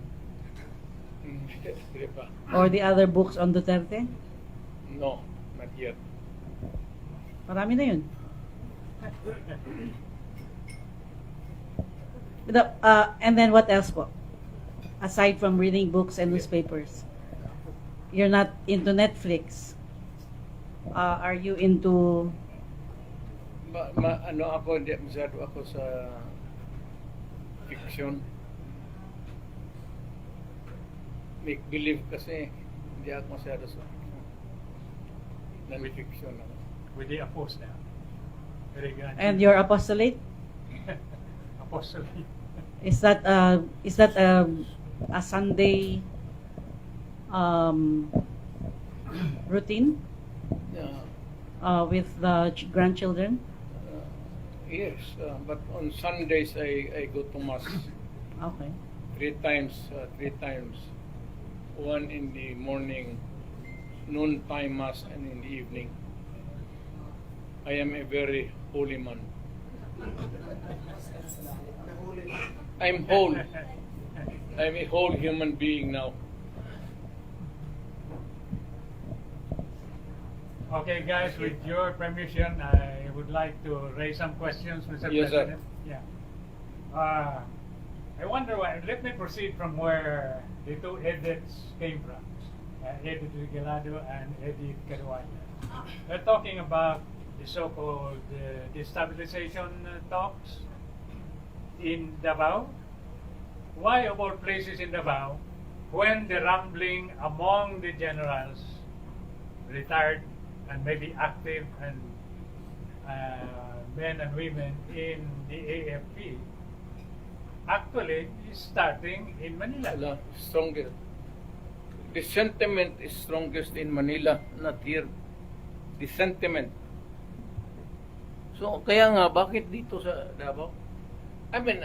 Hindi pa. Or the other books on Duterte? No, not yet. Marami na yun. And then what else po? Aside from reading books and newspapers, you're not into Netflix. Are you into? Ano ako, hindi masyado ako sa fiction. Make believe kasi, hindi ako masyado sa fiction. Non-fiction ako. with the apostle. Very good. And your apostolate? Apostolate. Is that a Sunday routine with the grandchildren? Yes, but on Sundays I go to mass. Okay. Three times. One in the morning, noontime mass, and in the evening. I am a very holy man. I'm whole. I'm a whole human being now. Okay, guys, with your permission, I would like to raise some questions, Mr. Yes, sir. President. Yeah. I wonder why. Let me proceed from where the two Ediths came from, Edith Regalado and Edith Caruana. They're talking about the so-called destabilization talks in Davao. Why, of all places, in Davao, when the rambling among the generals, retired and maybe active and men and women in the AFP, actually is starting in Manila. Stronger. The sentiment is strongest in Manila, not here. The sentiment. So, kaya nga, bakit dito sa Davao? I mean,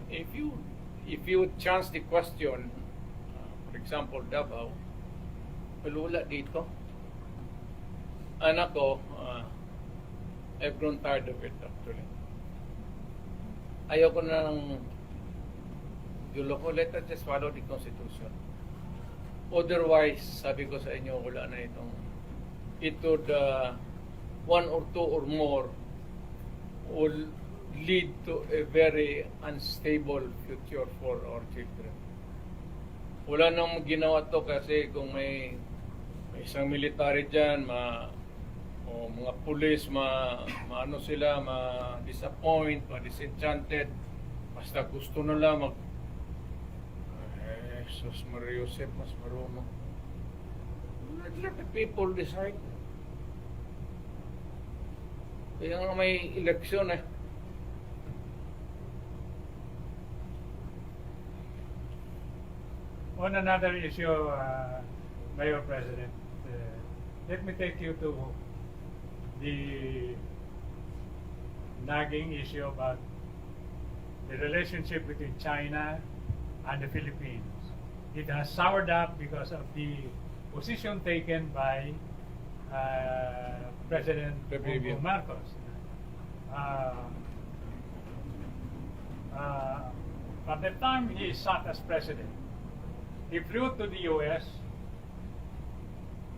if you chance the question, for example, Davao, wala dito. Anak ko, I've grown tired of it actually. Ayoko na ng dulo ko, let us just follow the Constitution. Otherwise, sabi ko sa inyo, wala na itong one or two or more will lead to a very unstable future for our children. Wala nang ginawa to kasi kung may isang military dyan, o mga pulis, ano sila, ma-disappoint, ma-disenchanted, basta gusto nila Jesus Maria Joseph, mas marunong. Let the people decide. Kaya nga may eleksyon eh. On another issue, Mayor President, let me take you to the nagging issue about the relationship between China and the Philippines. It has soured up because of the position taken by President Bongbong Marcos. At the time he sat as president, he flew to the US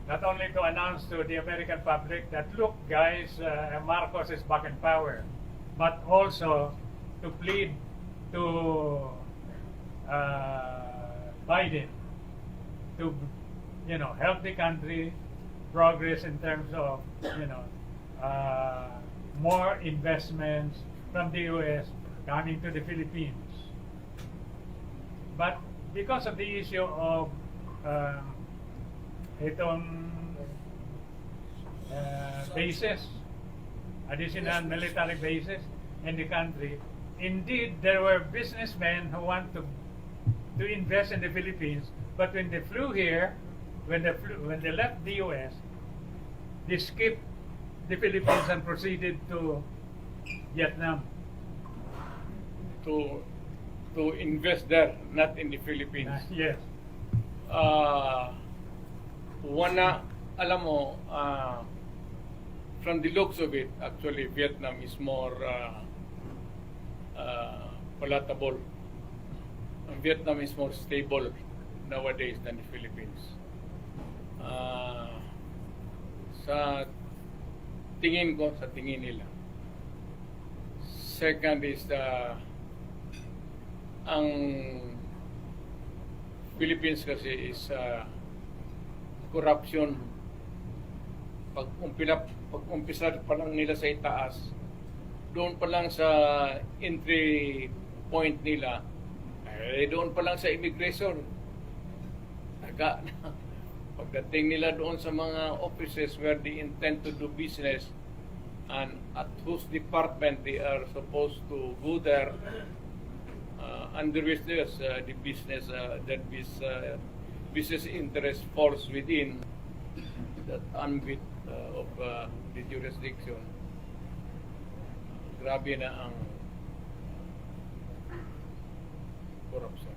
not only to announce to the American public that, look guys, Marcos is back in power, but also to plead to Biden to, help the country progress in terms of, more investments from the U.S. coming to the Philippines. But because of the issue of itong bases, additional military bases in the country, indeed there were businessmen who want to invest in the Philippines, but when they flew here, when they left the U.S., they skipped the Philippines and proceeded to Vietnam. To invest there, not in the Philippines. Yes. Alam mo, from the looks of it, actually, Vietnam is more palatable. Vietnam is more stable nowadays than the Philippines. Sa tingin nila. Second is ang Philippines kasi is corruption. Pag umpisa pa lang nila sa itaas, doon pa lang sa entry point nila, doon pa lang sa immigration. Pagdating nila doon sa mga offices where they intend to do business and at whose department they are supposed to go there, under which there's the business that business interest falls within that ambit of the jurisdiction. Grabe na ang corruption.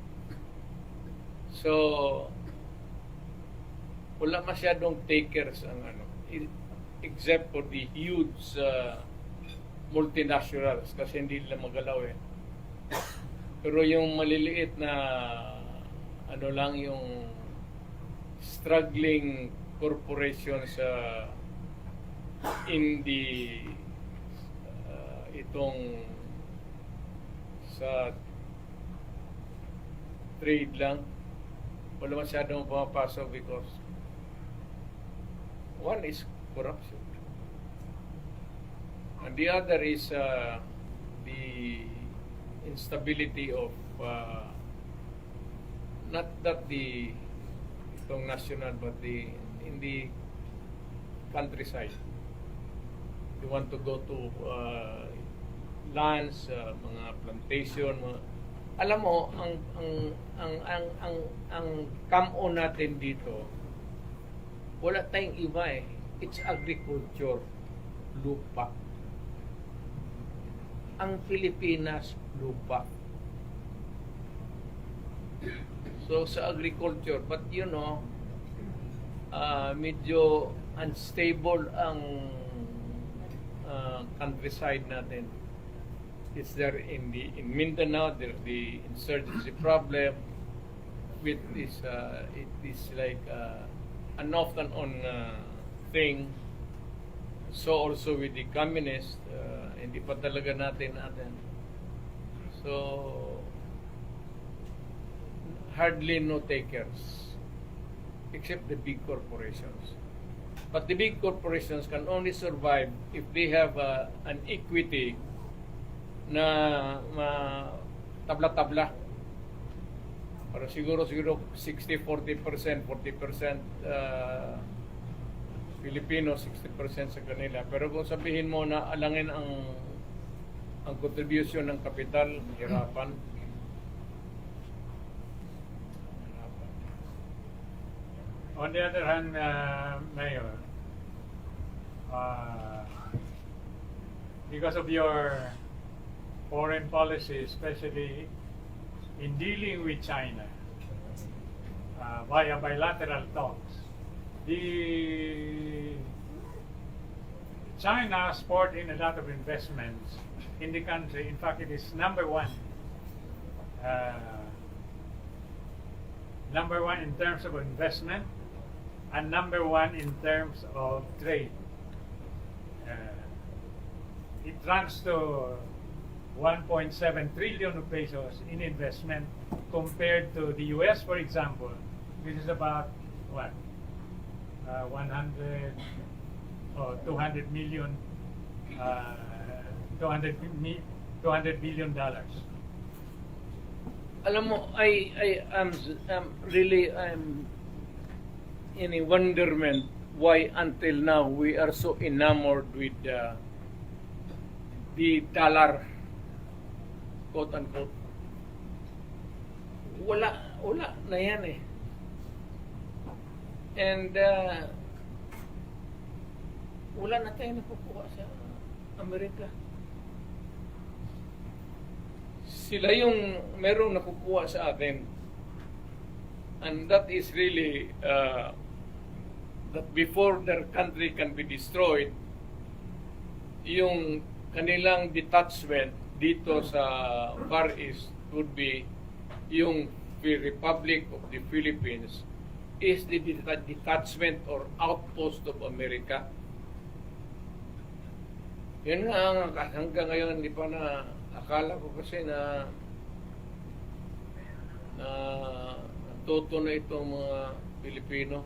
So wala masyadong takers ang except for the huge multinationals kasi hindi nila magalaw eh. Pero yung maliliit na lang yung struggling corporations in the itong sa trade lang, wala masyadong pumapasok because one is corruption and the other is the instability of not that the itong national but in the countryside. You want to go to lands, mga plantation, alam mo ang come-on natin dito, wala tayong iba eh. It's agriculture, lupa. Ang Pilipinas, lupa. So sa agriculture, but medyo unstable ang countryside natin. It's there in Mindanao, there's the insurgency problem with this it is like an off and on thing. So also with the communist, hindi pa talaga natin. So hardly no takers except the big corporations. But the big corporations can only survive if they have an equity na tabla-tabla. Para siguro 60-40%, 40% Filipino, 60% sa kanila. Pero kung sabihin mo na alangin ang contribution ng kapital, hirapan. On the other hand, Mayor, because of your foreign policy, especially in dealing with China via bilateral talks, China has poured in a lot of investments in the country. In fact, it is number one in terms of investment and number one in terms of trade. It runs to 1.7 trillion of pesos in investment compared to the US, for example, which is about what? 100 or 200 million, 200 billion dollars. Alam mo, I'm really in a wonderment why until now we are so enamored with the dollar, quote unquote. Wala na yan eh. And wala na tayo nakukuha sa Amerika. Sila yung merong nakukuha sa atin. And that is really that before their country can be destroyed, yung kanilang detachment dito sa Far East would be yung Republic of the Philippines is the detachment or outpost of America. Yun nga hanggang ngayon hindi pa na akala ko kasi na natuto na itong mga Pilipino.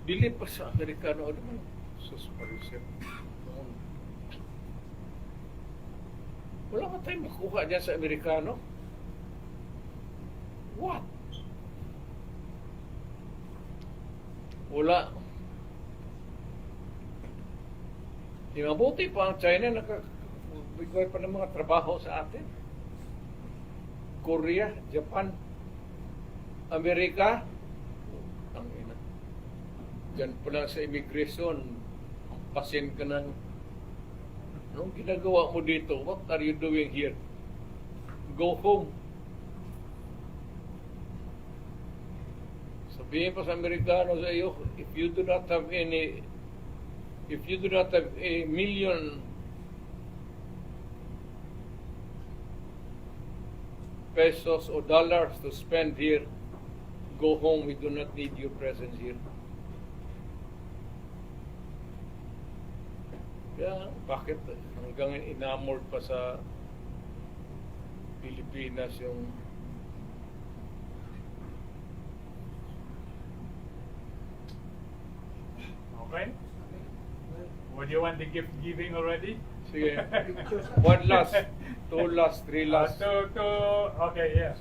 Dili pa sa Amerikano. Ano man? Susparisip. Wala ka tayong makuha dyan sa Amerikano. What? Wala. Di mabuti pa ang China nakabigay pa ng mga trabaho sa atin. Korea, Japan, Amerika, ang ina. Diyan pa lang sa immigration, pasin ka ng anong ginagawa mo dito? What are you doing here? Go home. Sabihin pa sa Amerikano sa iyo, if you do not have a million pesos or dollars to spend here, go home. We do not need your presence here. Kaya bakit hanggang enamored pa sa Pilipinas yung Okay? Would you want the gift giving already? sige. One last, two last, three last. Okay, yes.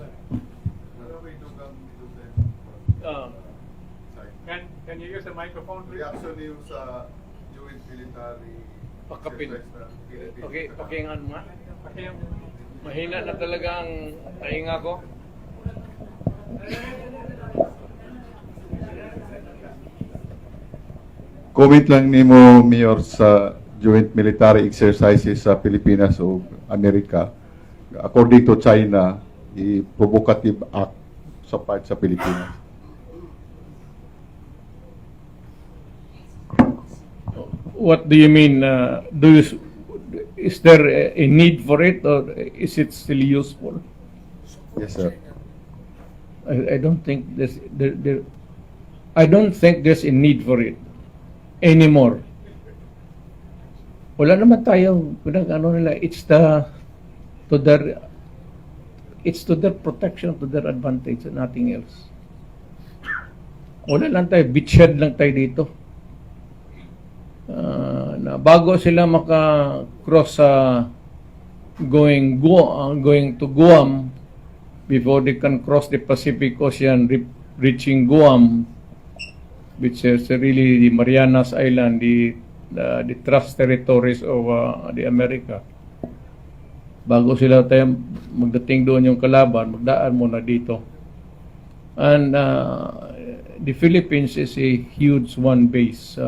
Can you use the microphone, please? Reaction niyo sa UN military Pakapin. exercise na Philippines? Okay, pakingan mo. Pakiang. Mahina na talaga ang tainga ko. Comment lang nimo, Mayor, sa joint military exercises sa Pilipinas o Amerika. According to China, i-provocative act sa part sa Pilipinas. What do you mean? Is there a need for it, or is it still useful? Yes, sir. I don't think I don't think there's a need for it anymore. Wala naman tayong ano nila. It's to their protection, to their advantage, and nothing else. Wala lang tayo, beachhead lang tayo dito. Na bago sila maka-cross going to Guam, before they can cross the Pacific Ocean, reaching Guam, which is really the Marianas Island, the trust territories of the America. Bago sila tayo magdating doon yung kalaban, magdaan muna dito. And the Philippines is a huge one base,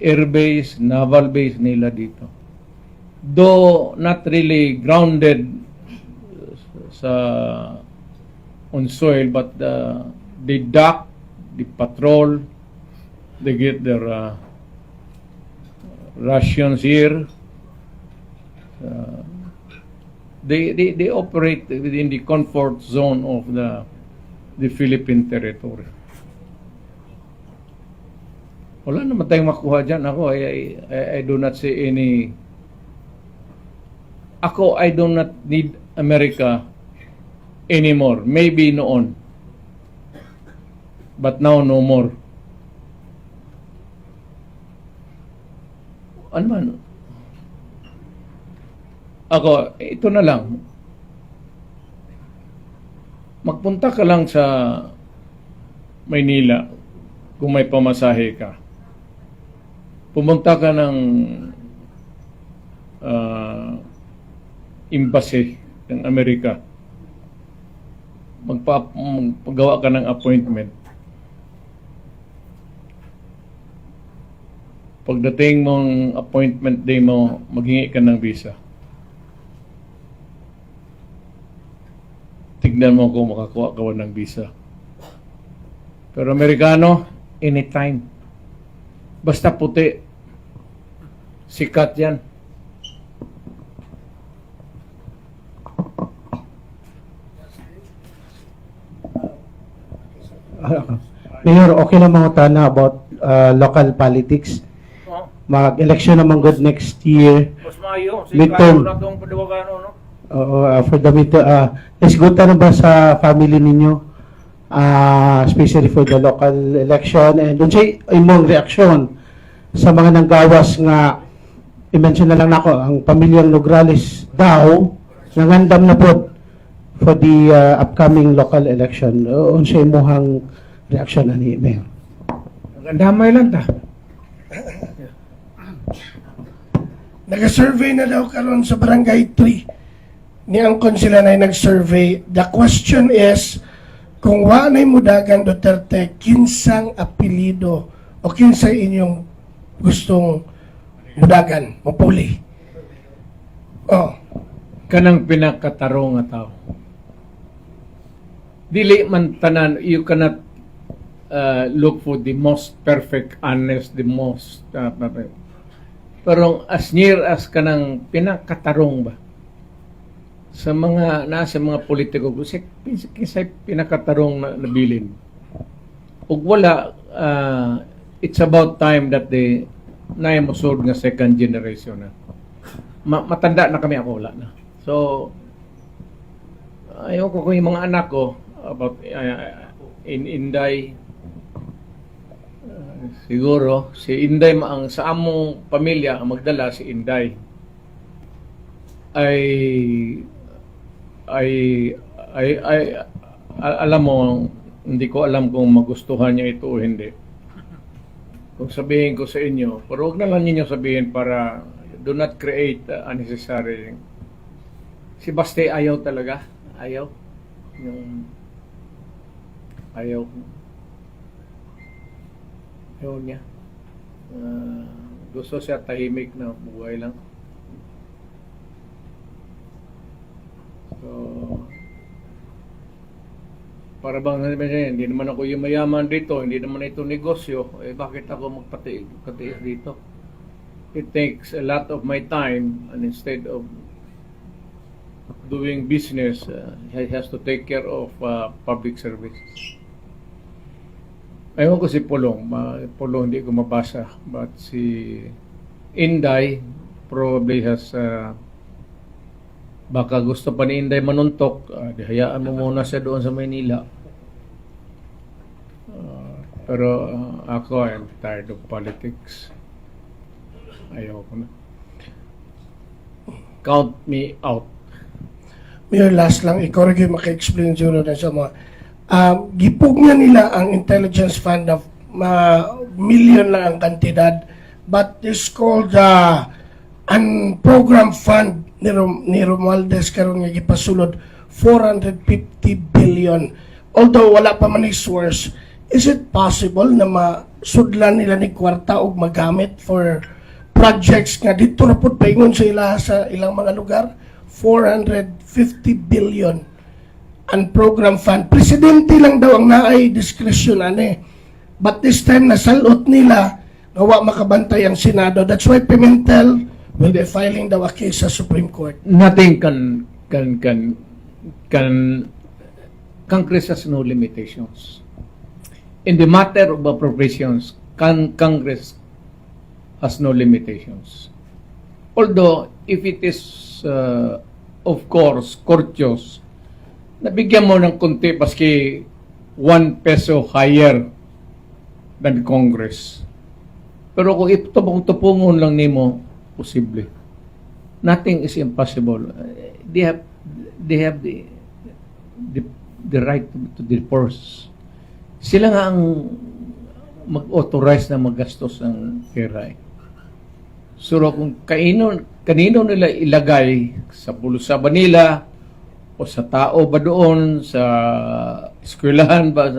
air base, naval base nila dito. Though not really grounded on soil, but they dock, they patrol, they get their rations here. They operate within the comfort zone of the Philippine territory. Wala naman tayong makuha dyan. Ako, I do not see Ako, I do not need America anymore. Maybe noon. But now, no more. Ano man? Ako, ito na lang. Magpunta ka lang sa Maynila kung may pamasahe ka. Pumunta ka ng embassy ng Amerika. Magpagawa ka ng appointment. Pagdating mong appointment day mo, maghingi ka ng visa. Tignan mo kung makakuha ka ng visa. Pero Amerikano, anytime. Basta puti. Sikat yan. Mayor, okay lang mga tana about local politics. Mag-election naman good next year. Mas maayo. Midterm. Na itong padawagan, no? Oo, for the midterm. Let's go na ba sa family ninyo? Especially for the local election. And doon siya imong reaksyon sa mga nanggawas nga i-mention na lang nako ang pamilyang Nograles daw nangandam na po for the upcoming local election. Doon siya imong reaksyon na ni Mayor. Nagandamay lang ta. Nag-survey na daw karon sa Barangay 3. Niangkon sila na nag-survey. The question is, kung wanay mudagan Duterte, kinsang apelido o kinsang inyong gustong mudagan, mapuli? Oh. Kanang pinakatarong nga tao. Dili man tanan, you cannot look for the most perfect, honest, the most pero as near as kanang pinakatarong ba sa mga nasa mga politiko kisay pinakatarong na nabilin ug wala it's about time that they naimosod nga second generation na matanda na kami, ako wala na, so ayaw ko yung mga anak ko about in Inday. Siguro si Inday ang sa among pamilya ang magdala, si Inday ay alam mo, hindi ko alam kung magustuhan niya ito o hindi. Kung sabihin ko sa inyo, pero huwag na lang ninyo sabihin para do not create unnecessary. Si Baste ayaw talaga, ayaw niya. Gusto siya tahimik na buhay lang. So, para bang hindi naman ako yung mayaman dito, hindi naman ito negosyo, bakit ako magpatiis dito? It takes a lot of my time, and instead of doing business, he has to take care of public services. Ayaw ko si Pulong hindi ko mabasa, but si Inday probably has baka gusto pa ni Inday manuntok, hayaan mo muna siya doon sa Maynila. Pero ako, I'm tired of politics. Ayaw ko na. Count me out. Mayor, last lang, ikaw rin maka-explain siguro na sa mga gipugna nila ang intelligence fund of million lang ang kantidad, but it's called an program fund ni Romualdez karon nga gipasulod 450 billion. Although wala pa man source, is it possible na masudlan nila ni kwarta og magamit for projects nga dito na pud paingon sa ilang mga lugar? 450 billion ang program fund. Presidente lang daw ang naay discretion but this time nasalot nila gawa makabantay ang Senado. That's why Pimentel will be filing daw a case sa Supreme Court. Nothing Congress has no limitations. In the matter of appropriations, Congress has no limitations. Although, if it is of course, courteous, nabigyan mo ng konti paski 1 peso higher than Congress. Pero kung tupungon lang nimo, posible. Nothing is impossible. They have the right to divorce. Sila nga ang mag-authorize na maggastos ng pera. So kung kanino nila ilagay sa bulsa ba nila o sa tao ba doon, sa eskwelahan ba,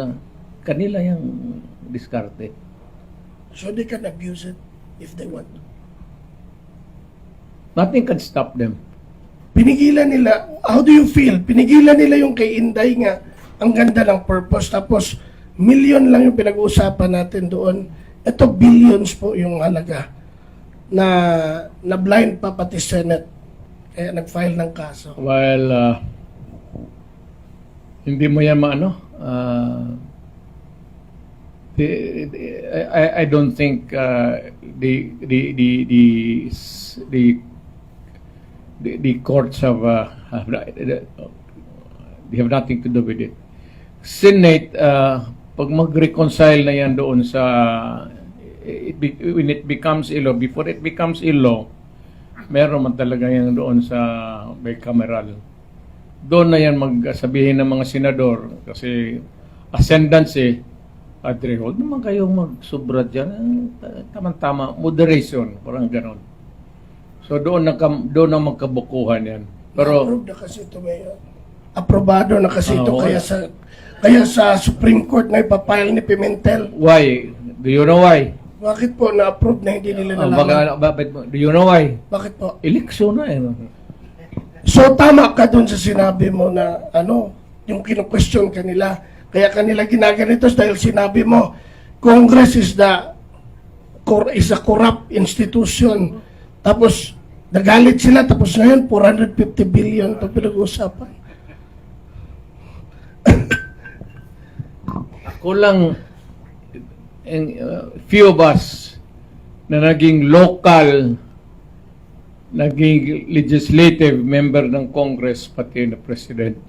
kanila yung diskarte. So they can abuse it if they want. Nothing can stop them. Pinigilan nila, how do you feel? Pinigilan nila yung kay Inday nga, ang ganda ng purpose, tapos million lang yung pinag-uusapan natin doon. Ito billions po yung halaga na blind pa pati Senate. Kaya nag-file ng kaso. Well, hindi mo yan maano. I don't think the courts have they have nothing to do with it. Senate, pag mag-reconcile na yan doon sa when it becomes a law, before it becomes a law, meron man talaga yan doon sa bicameral. Doon na yan magsabihin ng mga senador kasi ascendancy, Adre, huwag naman kayong magsobra dyan. Tama-tama, moderation, parang ganon. So doon na magkabukuhan yan. Pero Approve na kasi ito, Mayor. Aprobado na kasi ito, kaya sa Supreme Court na ipapile ni Pimentel. why? Do you know why? Bakit po na-approve na hindi nila nalaman? Do you know why? Bakit po? Eleksyon na yan. So tama ka dun sa sinabi mo na yung kinu-question kanila. Kaya kanila ginaganito dahil sinabi mo, Congress is a corrupt institution. Tapos nagalit sila, tapos ngayon 450 billion ito pinag-uusapan. Ako lang, few of us na naging local, naging legislative member ng Congress, pati na President.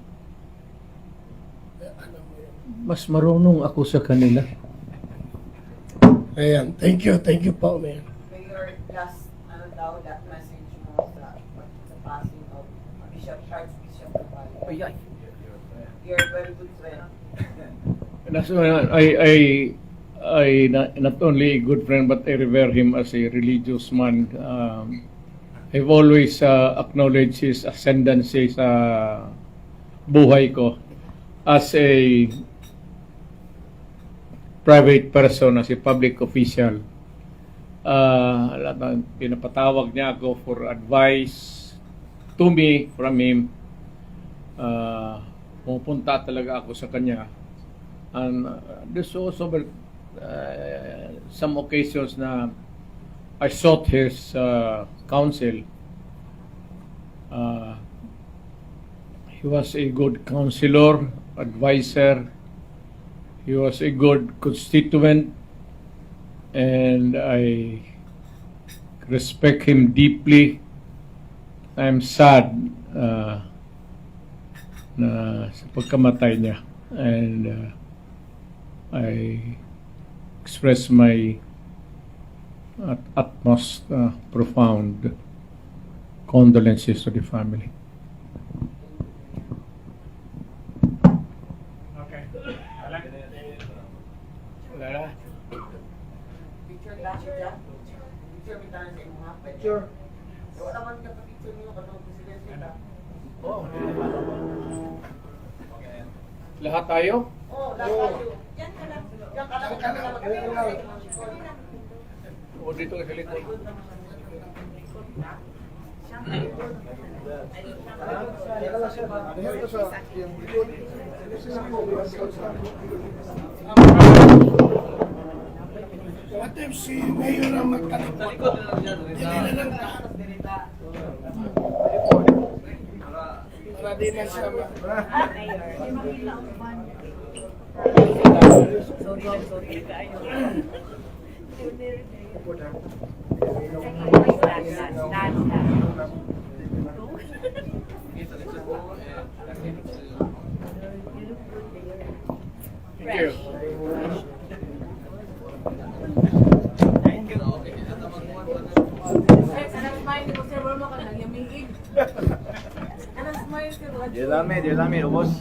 Mas marunong ako sa kanila. Ayan, thank you po, Mayor. Mayor, last, that message mo sa passing of Archbishop Roa. You're a very good friend. That's why I not only a good friend but I revere him as a religious man. I've always acknowledged his ascendancy sa buhay ko as a private person, as a public official. Pinapatawag niya ako for advice to me from him. Pupunta talaga ako sa kanya. And there's also some occasions na I sought his counsel. He was a good counselor, advisor. He was a good constituent, and I respect him deeply. I'm sad na sa pagkamatay niya, and I express my utmost profound condolences to the family. Okay. Picture lang siya. Picture mo tayo sa imo ha. Sure. Wala man ka picture niyo katong presidente ka. Lahat tayo? Lahat tayo. Yan ka lang. O dito sa likod. What if si Mayor ang magtalikod? Hindi na lang para di na siya Thank you. Anong smile ko sir, wala mo ka lang yamingig. Anong smile sir? Dia lami, ubos.